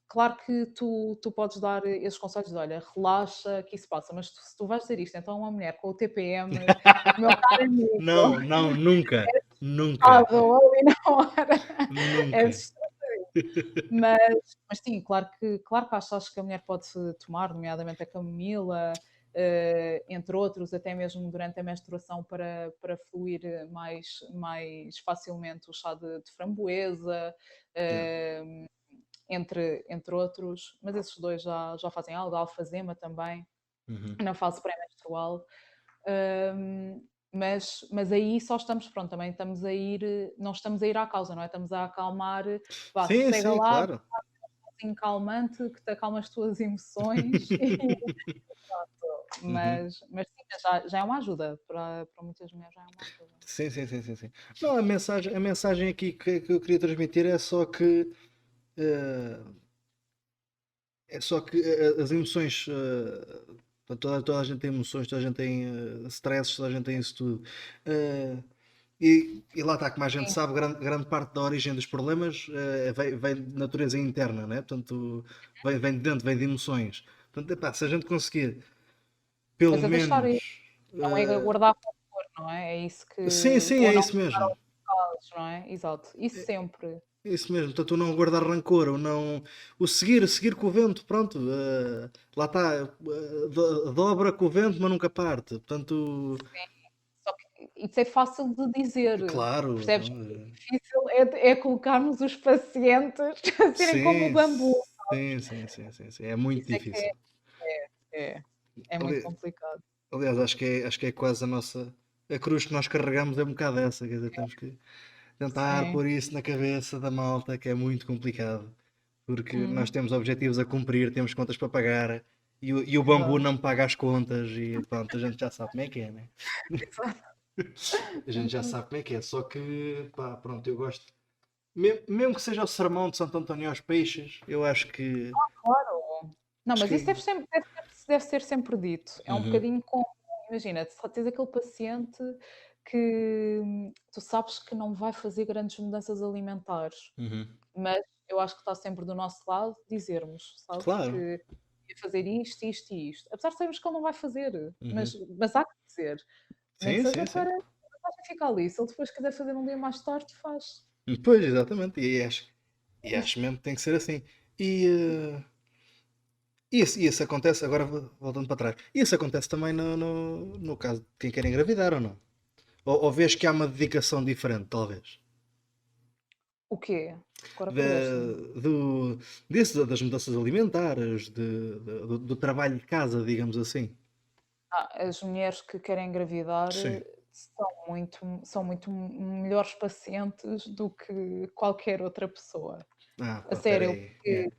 claro que tu podes dar esses conselhos de olha, relaxa, que isso passa, mas se tu vais dizer isto, então uma mulher com o TPM, meu caro amigo, Não, não, nunca, nunca, estava ali na hora, é nunca. mas, mas sim, claro que há chás que a mulher pode tomar, nomeadamente a camomila, entre outros, até mesmo durante a menstruação para fluir mais facilmente o chá de framboesa, Yeah. eh, entre outros, mas esses dois já fazem algo, a alfazema também, Uhum. na fase pré-menstrual. Mas aí só estamos, pronto, também estamos a ir, não estamos a ir à causa, não é? Estamos a acalmar, vá, Sim, sossega sim, lá, claro. assim, calmante, que te acalma as tuas emoções e pronto. Uhum. Mas sim, já é uma ajuda, para muitas mulheres já é uma ajuda. Sim, sim, sim, sim, sim. Não, a mensagem aqui que eu queria transmitir eh, é só que as emoções, toda a gente tem emoções, toda a gente tem stresses, toda a gente tem isso tudo. Eh, e lá está, como a gente Sim, sabe, grande parte da origem dos problemas vem de natureza interna, né? Portanto, vem de dentro, vem de emoções. Portanto, epá, se a gente conseguir, pelo mas a deixar ir, menos. não é guardar rancor, não é? É isso Sim, que. sim, Ou é não isso mesmo. fazes, não é? Exato. Isso sempre. É isso mesmo, portanto, o não guardar rancor, o seguir com o vento, pronto, lá está, dobra com o vento, mas nunca parte, portanto, Só que isso é fácil de dizer, claro, percebes? O difícil é colocarmos os pacientes a serem como o sim, bambu. sim, sim, sim, sim, sim, é muito Isso é que difícil. é, é muito Ali- complicado. Aliás, acho que é quase a cruz que nós carregamos é um bocado essa, quer dizer, temos que tentar Sim. pôr isso na cabeça da malta, que é muito complicado, porque nós Uhum. temos objetivos a cumprir, temos contas para pagar, e o bambu Exato, não me paga as contas, e pronto, a gente já sabe como é que é, né? exato. A gente já sabe como é que é, só que, pá, pronto, eu gosto. Mesmo que seja o sermão de Santo António aos Peixes, eu acho que. Claro. Não, Acho mas isso que. deve ser sempre dito. É um Uhum, bocadinho como, imagina, só tens aquele paciente que tu sabes que não vai fazer grandes mudanças alimentares, uhum. mas eu acho que está sempre do nosso lado dizermos, sabes, Claro. que ia fazer isto, isto e isto. Apesar de sabermos que ele não vai fazer, Uhum. mas há que dizer. Nem que Sim, seja sim, sim. para ficar ali. Se ele depois quiser fazer um dia mais tarde, faz. Pois, exatamente. E acho mesmo que tem que ser assim. E, isso acontece, agora voltando para trás, isso acontece também no caso de quem quer engravidar ou não? Ou vês que há uma dedicação diferente, talvez? O quê? Agora perdeste-me. Da, das mudanças alimentares, do trabalho de casa, digamos assim. As mulheres que querem engravidar Sim. são muito melhores pacientes do que qualquer outra pessoa. Ah, A pá, sério, peraí. É.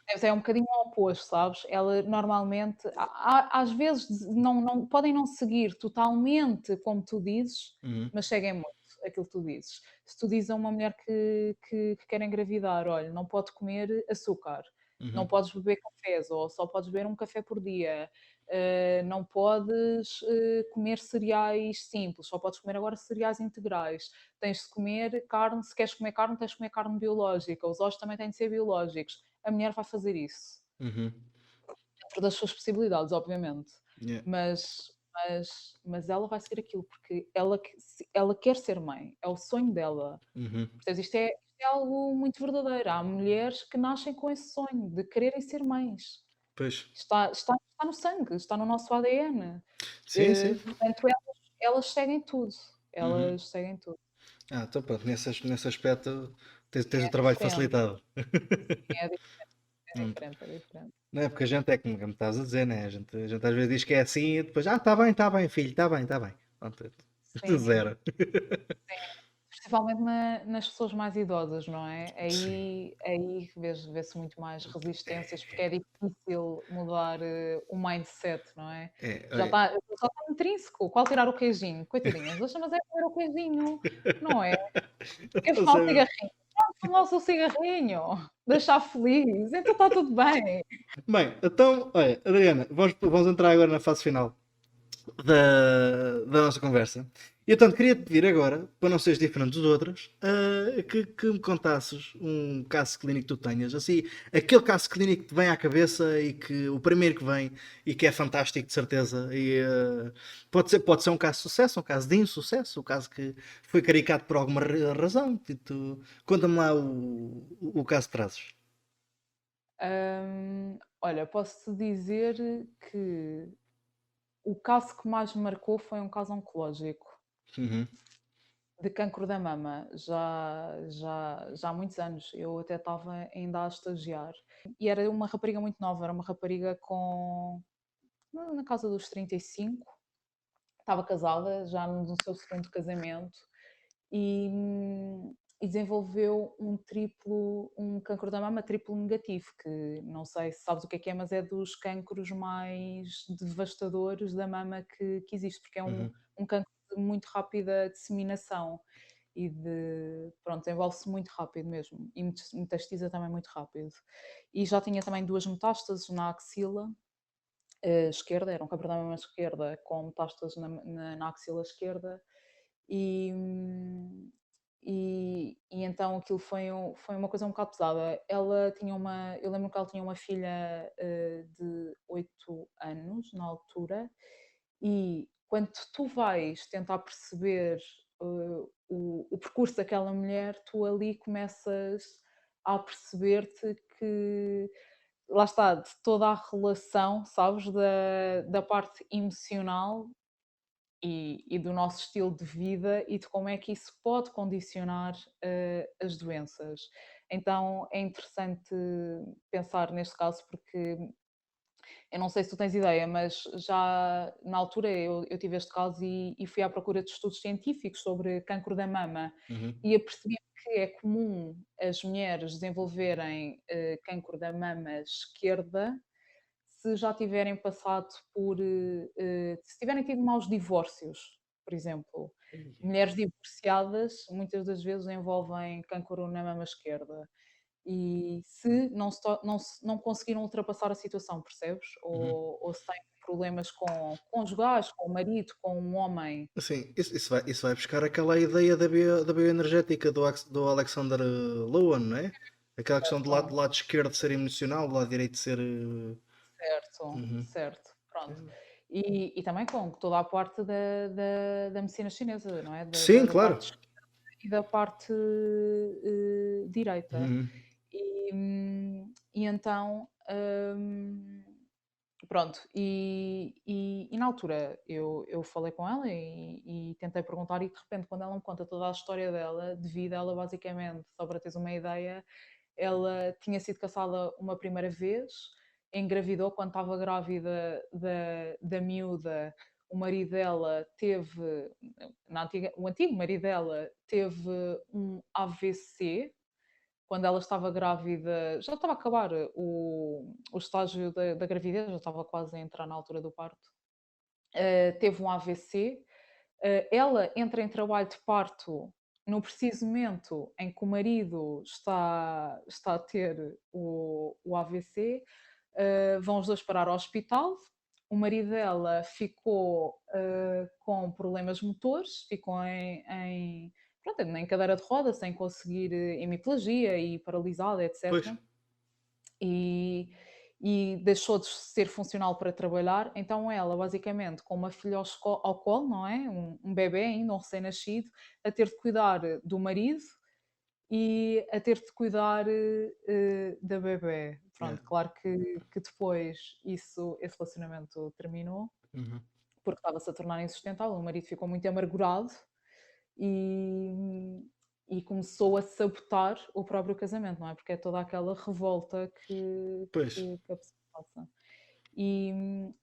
porque é um bocadinho ao oposto, sabes? Ela normalmente, às vezes não podem não seguir totalmente como tu dizes, Uhum, mas seguem muito aquilo que tu dizes. Se tu dizes a uma mulher que quer engravidar, olha, não pode comer açúcar, não uhum, podes beber cafés, ou só podes beber um café por dia, não podes comer cereais simples, só podes comer agora cereais integrais, tens de comer carne, se queres comer carne, tens de comer carne biológica, os ossos também têm de ser biológicos. A mulher vai fazer isso, uhum. dentro das suas possibilidades, obviamente, Yeah. mas ela vai seguir aquilo, porque ela quer ser mãe, é o sonho dela. Uhum. Portanto, isto é algo muito verdadeiro. Há mulheres que nascem com esse sonho de quererem ser mães. Pois. Está no sangue, está no nosso ADN. Sim, sim. Portanto, elas seguem tudo. Uhum. Elas seguem tudo. Então pronto, nesse aspecto tens o É trabalho diferente, facilitado. é diferente, é Hum. diferente, é diferente. Não é porque a gente é como me estás a dizer, né? A gente às vezes diz que é assim e depois, está bem, filho, está bem, está bem. Pronto, Sim. zero. Principalmente nas pessoas mais idosas, não é? Aí vê-se muito mais resistências, porque é difícil mudar, o mindset, não é? Olha, Já está intrínseco, qual tirar o queijinho? Coitadinhas, deixa-mas é comer o queijinho, não é? Quer não fumar um sei. cigarrinho? Pronto, fumar o seu cigarrinho, deixar feliz, então está tudo bem. Bem, então, olha, Adriana, vamos entrar agora na fase final da nossa conversa. E então queria-te pedir agora, para não seres diferente dos outros, que me contasses um caso clínico que tu tenhas. Assim, aquele caso clínico que te vem à cabeça e que o primeiro que vem e que é fantástico de certeza. E pode ser um caso de sucesso, um caso de insucesso, um caso que foi caricato por alguma razão. Conta-me lá o caso que trazes. Olha, posso-te dizer que o caso que mais me marcou foi um caso oncológico. Uhum, De cancro da mama, já há muitos anos. Eu até estava ainda a estagiar. E era uma rapariga muito nova, era uma rapariga na casa dos 35, estava casada, já no seu segundo casamento, e, e desenvolveu um cancro da mama triplo negativo, que não sei se sabes o que é, mas é dos cancros mais devastadores da mama que existe, porque é uhum, um cancro de muito rápida disseminação e pronto, envolve-se muito rápido mesmo e metastatiza também muito rápido. E já tinha também duas metástases na axila esquerda, era um cancro da mama esquerda com metástases na axila esquerda e, e então aquilo foi uma coisa um bocado pesada. Eu lembro que ela tinha uma filha de 8 anos na altura, e quando tu vais tentar perceber o percurso daquela mulher, tu ali começas a perceber-te que lá está, de toda a relação, sabes, da parte emocional e do nosso estilo de vida e de como é que isso pode condicionar as doenças. Então é interessante pensar neste caso, porque eu não sei se tu tens ideia, mas já na altura eu tive este caso e fui à procura de estudos científicos sobre cancro da mama uhum. e apercebi que é comum as mulheres desenvolverem cancro da mama esquerda se já tiverem passado se tiverem tido maus divórcios, por exemplo, mulheres divorciadas muitas das vezes envolvem cancro na mama esquerda. E se não, não conseguiram ultrapassar a situação, percebes? Uhum. Ou se têm problemas com conjugais, com o marido, com um homem. Sim, isso vai buscar aquela ideia da bioenergética do Alexander Lowen, não é? Aquela questão do Certo, lado esquerdo ser emocional, do lado direito ser. certo, Uhum. certo, pronto. E também com toda a parte da medicina chinesa, não é? Sim, Da parte claro. esquerda e da parte direita. Uhum. E então, pronto, e na altura eu falei com ela e tentei perguntar, e de repente, quando ela me conta toda a história dela, de vida, ela basicamente, só para teres uma ideia, ela tinha sido caçada uma primeira vez, engravidou quando estava grávida da miúda. O marido dela teve, o antigo marido dela teve um AVC quando ela estava grávida, já estava a acabar o estágio da gravidez, já estava quase a entrar na altura do parto. Teve um AVC. Ela entra em trabalho de parto no preciso momento em que o marido está a ter o AVC. Vão os dois parar ao hospital. O marido dela ficou com problemas motores, ficou pronto, em cadeira de rodas, sem conseguir hemiplegia e paralisada, Pois. etc. E, e deixou de ser funcional para trabalhar. Então ela, basicamente, com uma filha ao colo, não é? Um bebê ainda, um recém-nascido, a ter de cuidar do marido e a ter de cuidar da bebê. Yeah. Pronto, claro que depois esse relacionamento terminou, Uhum. porque estava-se a tornar insustentável. O marido ficou muito amargurado e, e começou a sabotar o próprio casamento, não é? Porque é toda aquela revolta Pois. que a pessoa passa. E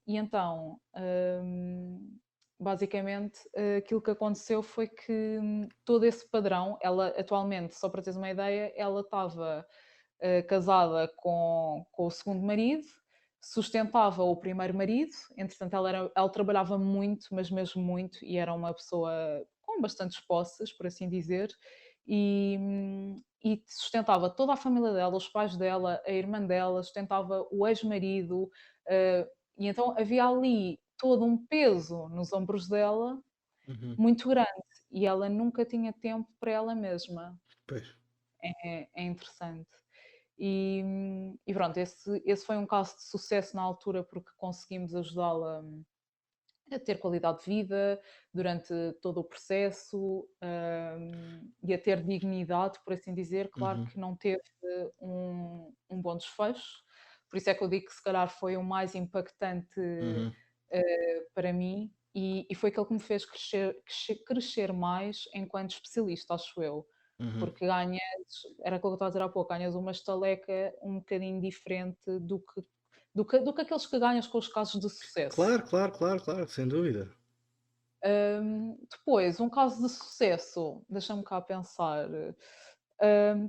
então, basicamente, aquilo que aconteceu foi que todo esse padrão, ela atualmente, só para teres uma ideia, ela estava casada com o segundo marido, sustentava o primeiro marido, entretanto ela trabalhava muito, mas mesmo muito, e era uma pessoa com bastantes posses, por assim dizer, e sustentava toda a família dela, os pais dela, a irmã dela, sustentava o ex-marido, e então havia ali todo um peso nos ombros dela Uhum. muito grande, e ela nunca tinha tempo para ela mesma. Pois. É interessante. E pronto, esse foi um caso de sucesso na altura, porque conseguimos ajudá-la a ter qualidade de vida durante todo o processo, e a ter dignidade, por assim dizer. Claro Uhum. que não teve um bom desfecho, por isso é que eu digo que se calhar foi o mais impactante Uhum. para mim, e foi aquele que me fez crescer mais enquanto especialista, acho eu. Uhum. Porque ganhas, era aquilo que eu estava a dizer há pouco, ganhas uma estaleca um bocadinho diferente do que aqueles que ganhas com os casos de sucesso. Claro, claro, claro, claro, sem dúvida. Depois, um caso de sucesso, deixa-me cá pensar.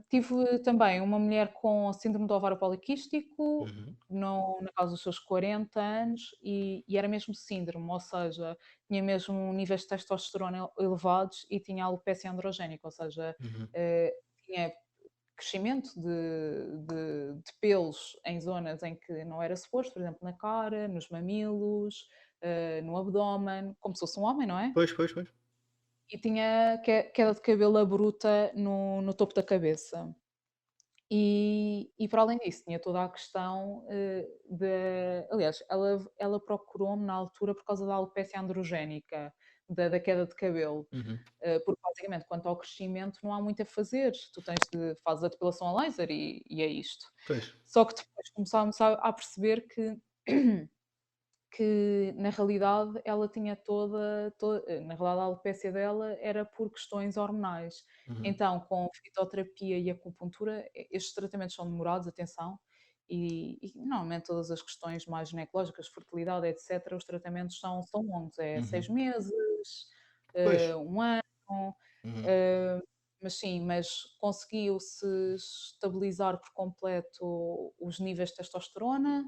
Tive também uma mulher com síndrome do ovário poliquístico, Uhum. na casa dos seus 40 anos, e era mesmo síndrome, ou seja, tinha mesmo níveis de testosterona elevados e tinha alopecia androgénica, ou seja, Uhum. tinha crescimento de pelos em zonas em que não era suposto, por exemplo, na cara, nos mamilos, no abdômen, como se fosse um homem, não é? Pois, pois, pois. E tinha queda de cabelo abrupta no topo da cabeça. E para além disso, tinha toda a questão aliás, ela procurou-me na altura por causa da alopecia androgénica, da queda de cabelo. Uhum. Porque basicamente, quanto ao crescimento, não há muito a fazer. Tu fazes a depilação a laser e é isto. Pois. Só que depois começámos a perceber que na realidade ela tinha na realidade a alopecia dela era por questões hormonais. Uhum. Então, com fitoterapia e acupuntura, estes tratamentos são demorados, atenção, e normalmente todas as questões mais ginecológicas, fertilidade, etc., os tratamentos são longos, é Uhum. 6 meses, Pois. 1 ano, Uhum. eh, mas sim, mas conseguiu-se estabilizar por completo os níveis de testosterona,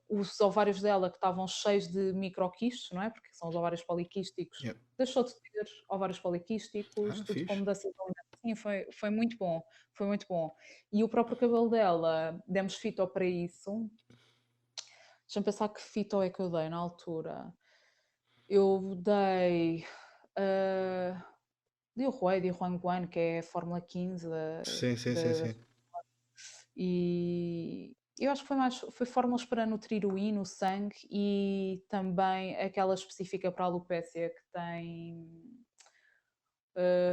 os ovários dela que estavam cheios de microquistos, não é? Porque são os ovários poliquísticos, Yeah. deixou de ter ovários poliquísticos, tudo com Fixe. mudança de alimentação. Sim, foi muito bom, foi muito bom. E o próprio cabelo dela, demos fito para isso. Deixa-me pensar que fito é que eu dei na altura. Eu dei, dei o Huey, dei o Huang, que é a Fórmula 15 Sim, sim, sim, da sim. e eu acho que foi fórmulas para nutrir o yin, o sangue e também aquela específica para a alopécia que tem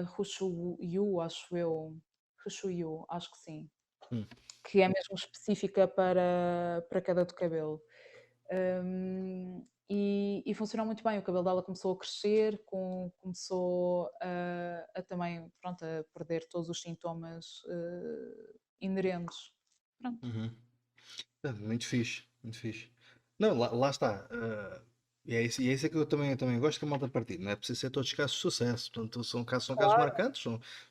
Rushu acho que sim, Hum. que é mesmo específica para queda do cabelo. E funcionou muito bem, o cabelo dela começou a crescer, começou a também, pronto, a perder todos os sintomas inerentes. Pronto. Uhum. Muito fixe, muito fixe. Não, lá está. E é isso que eu também gosto que a malta partilhe. Não é preciso ser todos casos de sucesso. Portanto, são casos Claro. marcantes,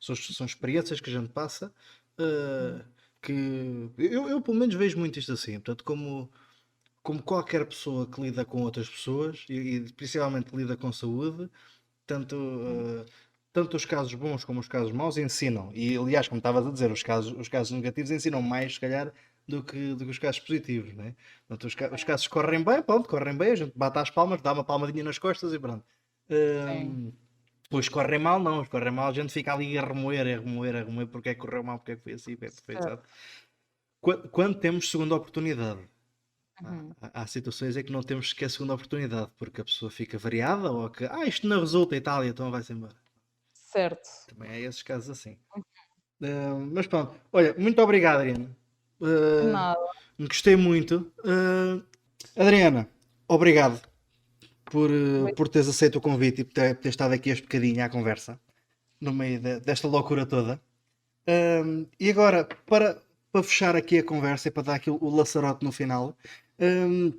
são experiências que a gente passa. Hum. Que eu pelo menos vejo muito isto assim. Portanto, como qualquer pessoa que lida com outras pessoas e principalmente lida com saúde, tanto, Hum. tanto os casos bons como os casos maus ensinam. E aliás, como estavas a dizer, os casos negativos ensinam mais, se calhar, do que os casos positivos, né? Portanto, os casos correm bem, pronto, correm bem, a gente bate às palmas, dá uma palmadinha nas costas e pronto. Sim. Depois correm mal, não, os correm mal, a gente fica ali a remoer, porque é que correu mal, porque é que foi assim, porque é que foi assim. Certo. Quando temos segunda oportunidade, há, Uhum. há situações em que não temos sequer segunda oportunidade, porque a pessoa fica variada ou que, isto não resulta e tal, e então vai-se embora. Certo. Também há esses casos assim. Mas pronto, olha, muito obrigado, Adriana. Uh, Nada. Gostei muito. Adriana, obrigado por teres aceito o convite e por ter estado aqui este bocadinho à conversa, no meio desta loucura toda. E agora, para fechar aqui a conversa e para dar aqui o laçarote no final, um,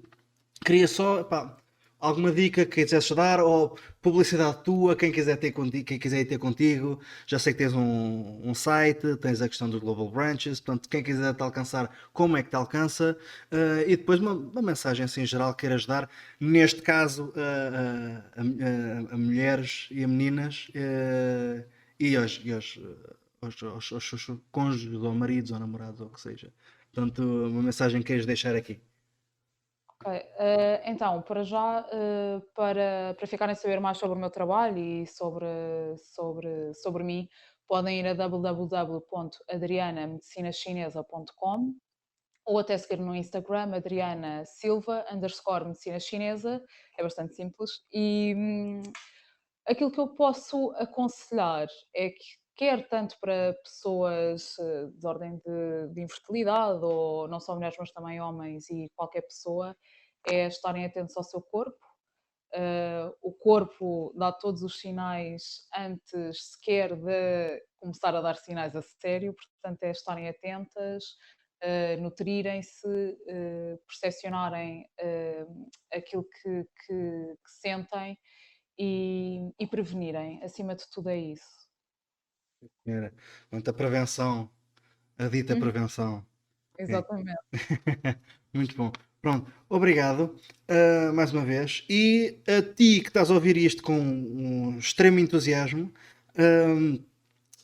queria só, pá, alguma dica que quisesses dar ou publicidade tua, quem quiser ter contigo, quem quiser ir ter contigo. Já sei que tens um site, tens a questão dos Global Branches, portanto, quem quiser te alcançar, como é que te alcança? E depois uma mensagem assim em geral que queiras dar, neste caso a mulheres e a meninas e aos seus cônjuges ou maridos ou namorados ou o que seja. Portanto, uma mensagem que queiras deixar aqui. Ok. Então, para já, para ficarem a saber mais sobre o meu trabalho e sobre mim, podem ir a www.adrianamedicinachinesa.com ou até seguir no Instagram, Adriana Silva, _medicina chinesa, é bastante simples. E aquilo que eu posso aconselhar é que, quer tanto para pessoas de ordem de infertilidade, ou não só mulheres, mas também homens e qualquer pessoa, é estarem atentos ao seu corpo. O corpo dá todos os sinais antes sequer de começar a dar sinais a sério, portanto, é estarem atentas, nutrirem-se, percepcionarem aquilo que sentem e prevenirem. Acima de tudo, é isso. Era. Muita prevenção, a dita Uhum, prevenção. É. exatamente. Muito bom. Pronto, obrigado mais uma vez. E a ti que estás a ouvir isto com um extremo entusiasmo, uh,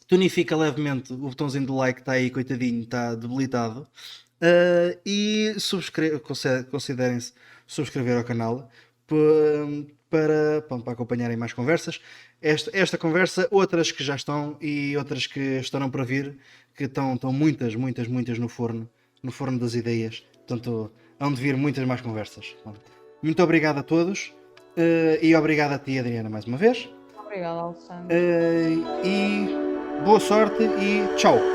tonifica levemente o botãozinho do like que está aí, coitadinho, está debilitado. E considerem-se subscrever ao canal para acompanharem mais conversas. Esta conversa, outras que já estão e outras que estarão para vir, que estão muitas, muitas, muitas no forno das ideias. Portanto, hão de vir muitas mais conversas. Bom, muito obrigado a todos e obrigado a ti, Adriana, mais uma vez. Obrigada, Alexandre. E boa sorte e tchau!